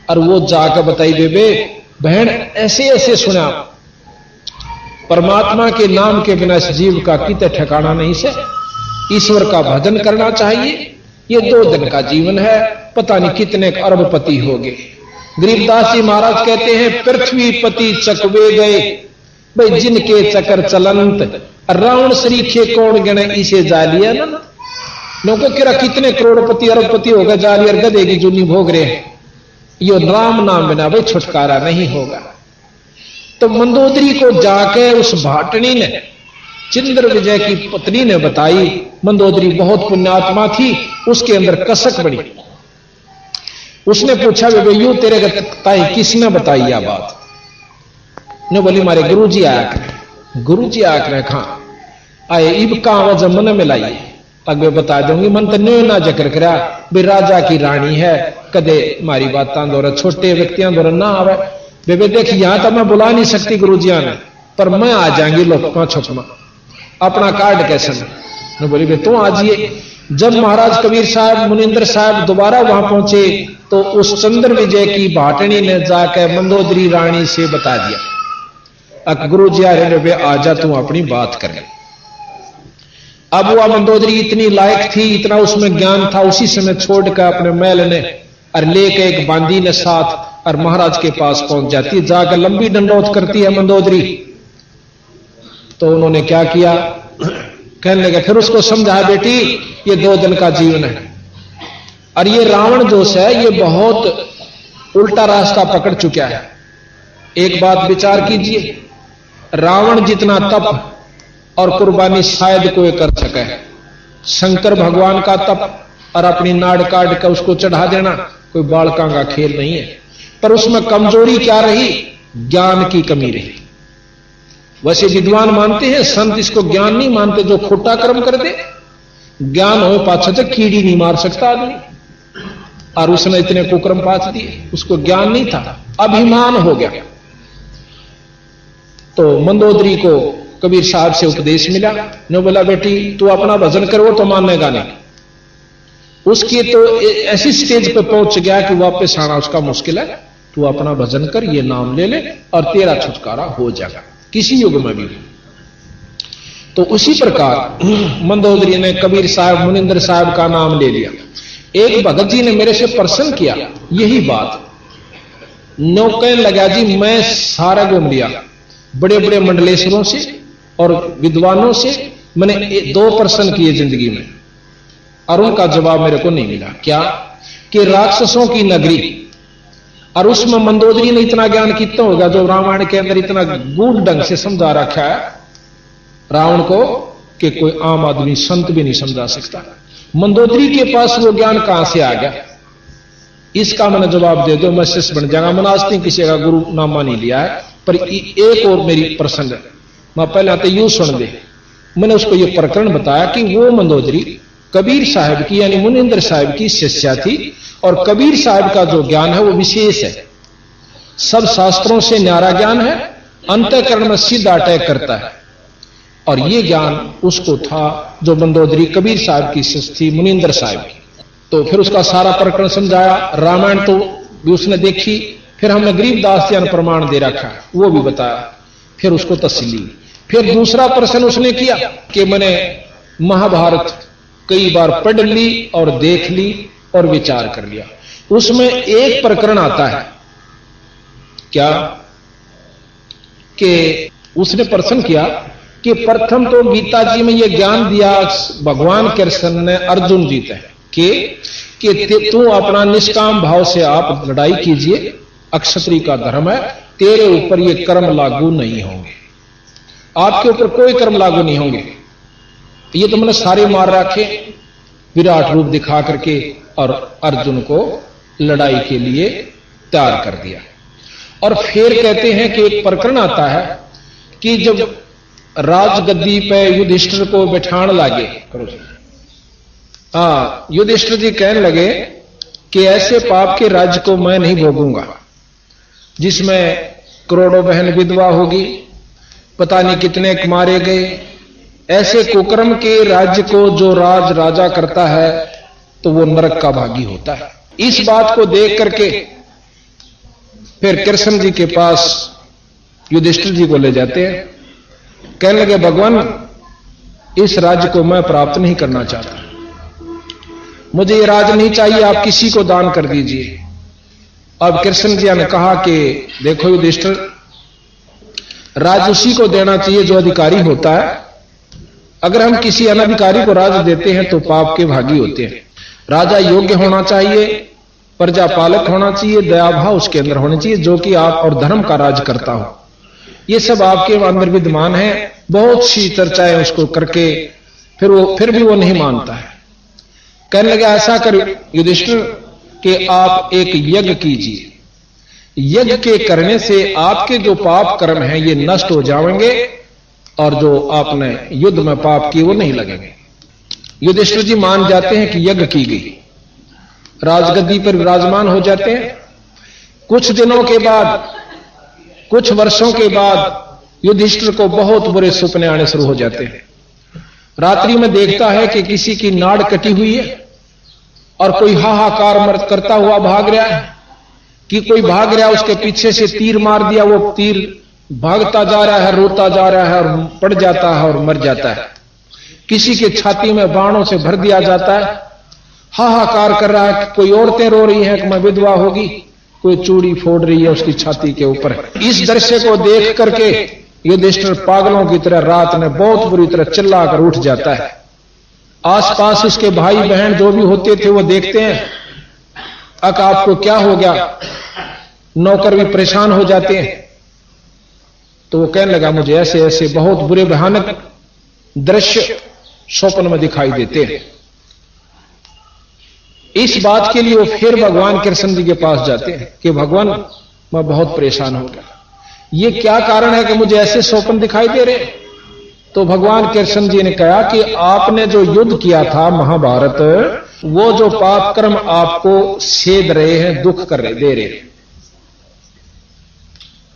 और वो जाकर बताई, बेबे बहन ऐसे ऐसे सुना, परमात्मा के नाम के बिना इस जीव का किते ठिकाना नहीं से, ईश्वर का भजन करना चाहिए। ये 2 दिन का जीवन है, पता नहीं कितने अरबपति हो गए। गरीबदास जी महाराज कहते हैं, पृथ्वी पति चकवे गए भाई जिनके चकर चलंत, रावण सरीखे कौन गणे इसे जालिया ना। लोगों किरा कितने करोड़पति अरबपति हो गए, जाली और गधे की जूनी भोग रहे हैं। यो राम नाम बिना भाई छुटकारा नहीं होगा। तो मंदोदरी को जाके उस भाटनी ने, चंद्र विजय की पत्नी ने बताई। मंदोदरी बहुत पुण्यात्मा थी, उसके अंदर कसक बड़ी। उसने पूछा, बेबे यू तेरे ताई किसने बताई यह बात? ने बोली, मारे गुरुजी आया करे। गुरुजी आया करे कहां आए? इब कहां वजह मन में लाई तक मैं बता दूंगी। मन तो न्यो ना जिक्र करा भी राजा की रानी है, कदे मारी बातां दौरा छोटे व्यक्तियों दौरा ना आवे। बेबे देख यहां तो मैं बुला नहीं सकती गुरुजिया ने, पर मैं आ जाएंगी लोग छुपमा अपना कार्ड कैसे ने बोली, बे तू आ जाइए। जब महाराज कबीर साहब मुनिंदर साहब दोबारा वहां पहुंचे तो उस चंद्र विजय की भाटनी ने जाकर मंदोदरी रानी से बता दिया, गुरु जी आ रहे वे आजा तू अपनी बात कर। अब वह मंदोदरी इतनी लायक थी, इतना उसमें ज्ञान था, उसी समय छोड़कर अपने महल ने और लेके एक बांदी ने साथ और महाराज के पास पहुंच जाती है। जाकर लंबी दंडोत करती है मंदोदरी। तो उन्होंने क्या किया, कहने लगे, फिर उसको समझाया, बेटी ये 2 दिन का जीवन है और ये रावण दोष है, ये बहुत उल्टा रास्ता पकड़ चुका है। एक बात विचार कीजिए, रावण जितना तप और कुर्बानी शायद कोई कर सके, शंकर भगवान का तप और अपनी नाड़ काट कर उसको चढ़ा देना कोई बालका का खेल नहीं है। पर उसमें कमजोरी क्या रही? ज्ञान की कमी रही। वैसे विद्वान मानते हैं, संत इसको ज्ञान नहीं मानते, जो खोटा कर्म कर दे। ज्ञान हो पाछे तो कीड़ी नहीं मार सकता आदमी, और उसने इतने कुकर्म पाच दिए, उसको ज्ञान नहीं था, अभिमान हो गया। तो मंदोदरी को कबीर साहब से उपदेश मिला, ने बोला, बेटी तू अपना भजन कर, वो तो मानेगा नहीं। उसकी तो ऐसी स्टेज पे पहुंच गया कि वापस आना उसका मुश्किल है। तू अपना भजन कर, ये नाम ले ले और तेरा छुटकारा हो जाएगा किसी युग में भी। तो उसी प्रकार मंदोदरी ने कबीर साहब मुनिंदर साहब का नाम ले लिया। एक भगत जी ने मेरे से प्रश्न किया यही बात, नो कहने लगा, जी मैं सारा घूम लिया, बड़े बड़े मंडलेश्वरों से और विद्वानों से मैंने 2 प्रश्न किए जिंदगी में और उनका जवाब मेरे को नहीं मिला। क्या कि राक्षसों की नगरी, और उसमें मंदोदरी ने इतना ज्ञान कितना होगा जो रामायण के अंदर इतना गूढ़ ढंग से समझा रखा है रावण को कि कोई आम आदमी संत भी नहीं समझा सकता। मंदोदरी के पास वो ज्ञान कहां से आ गया? इसका मैंने जवाब दे दो, मैं शिष्य बन जाऊंगा। मैंने आज तक किसी का गुरु नामा नहीं लिया है, पर एक और मेरी प्रश्न है, मैं पहले आते यूं सुन दे। मैंने उसको ये प्रकरण बताया कि वो मंदोदरी कबीर साहब की यानी मुनिंदर साहब की शिष्या थी, और कबीर साहब का जो ज्ञान है वो विशेष है, सब शास्त्रों से न्यारा ज्ञान है, अंतःकरण में सीधा अटैक करता है। और ये ज्ञान उसको था जो मंदोदरी कबीर साहब की शिष्य थी मुनिंदर साहब की। तो फिर उसका सारा प्रकरण समझाया। रामायण तो भी उसने देखी, फिर हमने गरीबदास जी ने प्रमाण दे रखा है वो भी बताया, फिर उसको तसल्ली। फिर दूसरा प्रश्न उसने किया कि मैंने महाभारत कई बार पढ़ ली और देख ली और विचार कर लिया, उसमें एक प्रकरण आता है क्या कि उसने प्रश्न किया कि प्रथम तो गीता जी में यह ज्ञान दिया भगवान कृष्ण ने अर्जुन जी तक कि तू अपना निष्काम भाव से आप लड़ाई कीजिए, अक्षत्रिय का धर्म है, तेरे ऊपर ये कर्म लागू नहीं होंगे, आपके ऊपर कोई कर्म लागू नहीं होंगे। ये तो मैंने सारे मार रखे विराट रूप दिखा करके और अर्जुन को लड़ाई के लिए तैयार कर दिया। और फिर कहते हैं कि एक प्रकरण आता है कि जब राजगद्दी पे युधिष्ठिर को बैठान लगे, युधिष्ठिर जी कहने लगे कि ऐसे पाप के राज्य को मैं नहीं भोगूंगा जिसमें करोड़ों बहन विधवा होगी, पता नहीं कितने मारे गए, ऐसे कुकर्म के राज्य को जो राजा करता है तो वो नरक का भागी होता है। इस बात को देख करके फिर कृष्ण जी के पास युधिष्ठिर जी को ले जाते हैं, कहने लगे भगवान इस राज्य को मैं प्राप्त नहीं करना चाहता, मुझे ये राज नहीं चाहिए, आप किसी को दान कर दीजिए। अब कृष्ण जी ने कहा कि देखो युधिष्ठिर, राज उसी को देना चाहिए जो अधिकारी होता है, अगर हम किसी अनधिकारी को राज देते हैं तो पाप के भागी होते हैं। राजा योग्य होना चाहिए, प्रजा पालक होना चाहिए, दयाभाव उसके अंदर होना चाहिए, जो कि आप और धर्म का राज करता हो। ये सब आपके अंदर विद्यमान है। बहुत सी चर्चाएं उसको करके फिर भी वो नहीं मानता है। कहने लगे ऐसा कर युधिष्ठिर कि आप एक यज्ञ कीजिए, यज्ञ के करने से आपके जो पाप कर्म हैं ये नष्ट हो जाएंगे और जो आपने युद्ध में पाप किए वो नहीं लगेंगे। युधिष्ठिर जी मान जाते हैं कि यज्ञ की गई, राजगद्दी पर विराजमान हो जाते हैं। कुछ दिनों के बाद, कुछ वर्षों के बाद युधिष्ठिर को बहुत बुरे सपने आने शुरू हो जाते हैं। रात्रि में देखता है कि किसी की नाड़ कटी हुई है और कोई हाहाकार करता हुआ भाग रहा है, कि कोई भाग रहा है, उसके पीछे से तीर मार दिया, वो तीर भागता जा रहा है, रोता जा रहा है और पड़ जाता है और मर जाता है। किसी के छाती में बाणों से भर दिया जाता है, हाहाकार कर रहा है, कोई औरतें रो रही हैं कि मैं विधवा होगी, कोई चूड़ी फोड़ रही है उसकी छाती के ऊपर। इस दृश्य को देख करके युधिष्ठिर पागलों की तरह रात में बहुत बुरी तरह चिल्लाकर उठ जाता है। आसपास उसके भाई बहन जो भी होते थे वो देखते हैं, आपको क्या हो गया, नौकर भी परेशान हो जाते हैं। तो वो कहने लगा मुझे ऐसे ऐसे बहुत बुरे भयानक दृश्य स्वप्न में दिखाई देते हैं। इस बात के लिए वो फिर भगवान कृष्ण जी के पास जाते हैं कि भगवान मैं बहुत परेशान हो गया, ये क्या कारण है कि मुझे ऐसे स्वप्न दिखाई दे रहे। तो भगवान कृष्ण जी ने कहा कि आपने जो युद्ध किया था महाभारत, वो जो पाप कर्म आपको सेध रहे हैं, दुख कर रहे दे रहे हैं।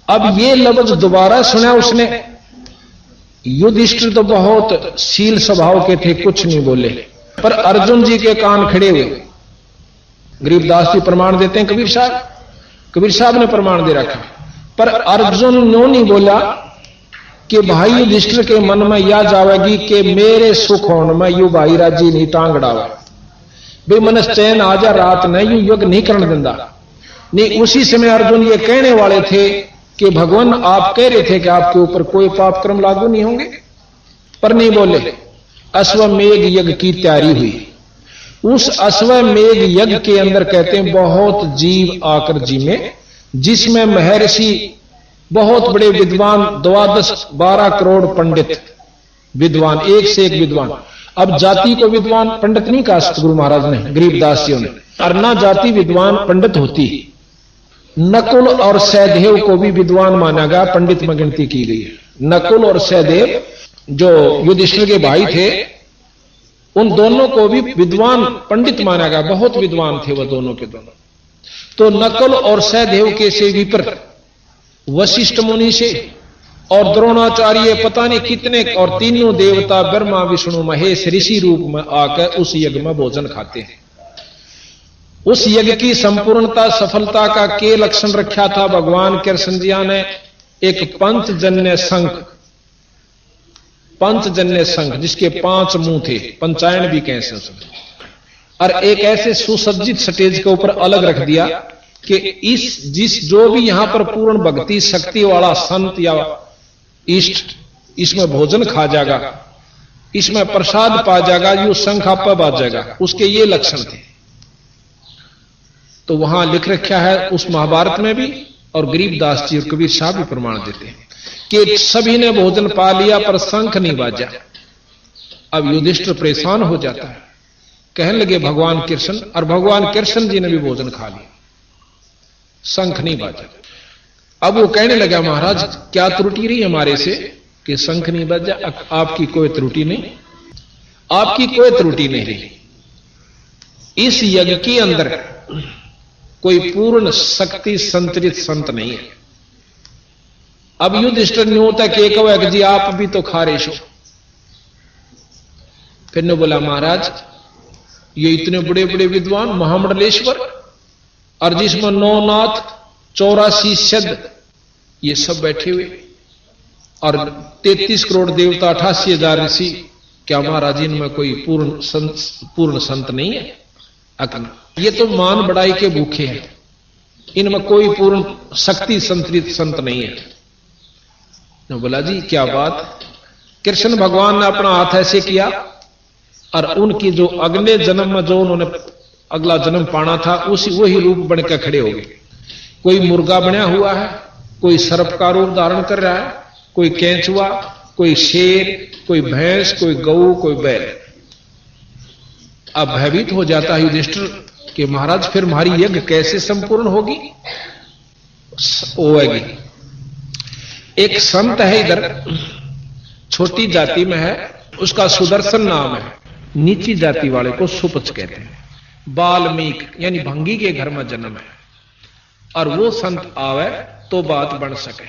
अब ये लफ्ज दोबारा सुना उसने। युधिष्ठिर तो बहुत शील स्वभाव के थे, कुछ नहीं बोले, पर अर्जुन जी के कान खड़े हुए। गरीबदास जी प्रमाण देते हैं, कबीर साहब ने प्रमाण दे रखा, पर अर्जुन नो नहीं बोला कि भाई युधिष्ठिर के मन में यह जावेगी कि मेरे सुख होने में यू भाई राजी नहीं टांगड़ावा, भाई मन चैन आ जा, रात ने यू युग नहीं करने देंदा नहीं। उसी समय अर्जुन ये कहने वाले थे कि भगवान आप कह रहे थे कि आपके ऊपर कोई पाप कर्म लागू नहीं होंगे, पर नहीं बोले। अश्वमेघ यज्ञ की तैयारी हुई। उस अश्वमेघ यज्ञ के अंदर कहते हैं बहुत जीव आकर जी में, जिसमें महर्षि बहुत बड़े विद्वान 12 करोड़ पंडित विद्वान, एक से एक विद्वान। अब जाति को विद्वान पंडित नहीं कहा सतगुरु महाराज ने, गरीबदास जी ने, अर्ना जाति विद्वान पंडित होती। नकुल और सहदेव को भी विद्वान माना गया, पंडित में गिनती की गई है। नकुल और सहदेव जो युधिष्ठिर के भाई थे, उन दोनों को भी विद्वान पंडित माना गया, बहुत विद्वान थे वह दोनों के दोनों। तो नकुल और सहदेव के से विपरीत वशिष्ठ मुनि से और द्रोणाचार्य पता नहीं कितने और तीनों देवता ब्रह्मा विष्णु महेश ऋषि रूप में आकर उस यज्ञ में भोजन खाते हैं। उस यज्ञ की संपूर्णता सफलता का के लक्षण रखा था भगवान कृष्ण जी ने एक पंचजन्य शंख जिसके 5 मुंह थे, पंचायन भी कह सकते, और एक ऐसे सुसज्जित स्टेज के ऊपर अलग रख दिया कि जो भी यहां पर पूर्ण भक्ति शक्ति वाला संत या इष्ट इसमें भोजन खा जाएगा, इसमें प्रसाद पा जाएगा, यो शंख आप पर बाज जाएगा, उसके ये लक्षण थे। तो वहां लिख रखा है उस महाभारत में भी, और गरीबदास जी और कबीर साहब भी प्रमाण देते हैं कि सभी ने भोजन पा लिया पर शंख नहीं बाजा। अब युधिष्ठिर परेशान हो जाता है, कहने लगे भगवान कृष्ण, और भगवान कृष्ण जी ने भी भोजन खा लिया, शंख नहीं बाजा। अब वो कहने लगा महाराज क्या त्रुटि रही हमारे से कि शंख नहीं बाजा? आपकी कोई त्रुटि नहीं, आपकी कोई त्रुटि नहीं रही। इस यज्ञ के अंदर कोई पूर्ण शक्ति संतरित संत नहीं है। अब युधिष्ठिर ने होता कि एक वह जी आप भी तो खा रहे हो। फिर ने बोला महाराज ये इतने बड़े बड़े विद्वान महामंडलेश्वर, और जिसमें 9 नाथ 84 सिद्ध ये सब बैठे हुए, और 33 करोड़ देवता 88,000 ऋषि, क्या महाराज इनमें कोई पूर्ण संत नहीं है? अकन ये तो मान बढ़ाई के भूखे हैं, इनमें कोई पूर्ण शक्ति संतरित संत नहीं है। ने बोला जी क्या बात? कृष्ण भगवान ने अपना हाथ ऐसे किया और उनकी जो अगले जन्म में जो उन्होंने अगला जन्म पाना था वही रूप बनकर खड़े हो गए। कोई मुर्गा बना हुआ है, कोई सर्प का रूप धारण कर रहा है, कोई केंचुआ, कोई शेर, कोई भैंस, कोई गऊ, कोई बैल। अब भयभीत हो जाता है युधिष्ठिर कि महाराज फिर हमारी यज्ञ कैसे संपूर्ण होगी? होगी। एक संत है इधर, छोटी जाति में है, उसका सुदर्शन नाम है, नीची जाति वाले को सुपच कहते हैं। वाल्मीकि यानी भंगी के घर में जन्म है, और वो संत आवे तो बात बन सके।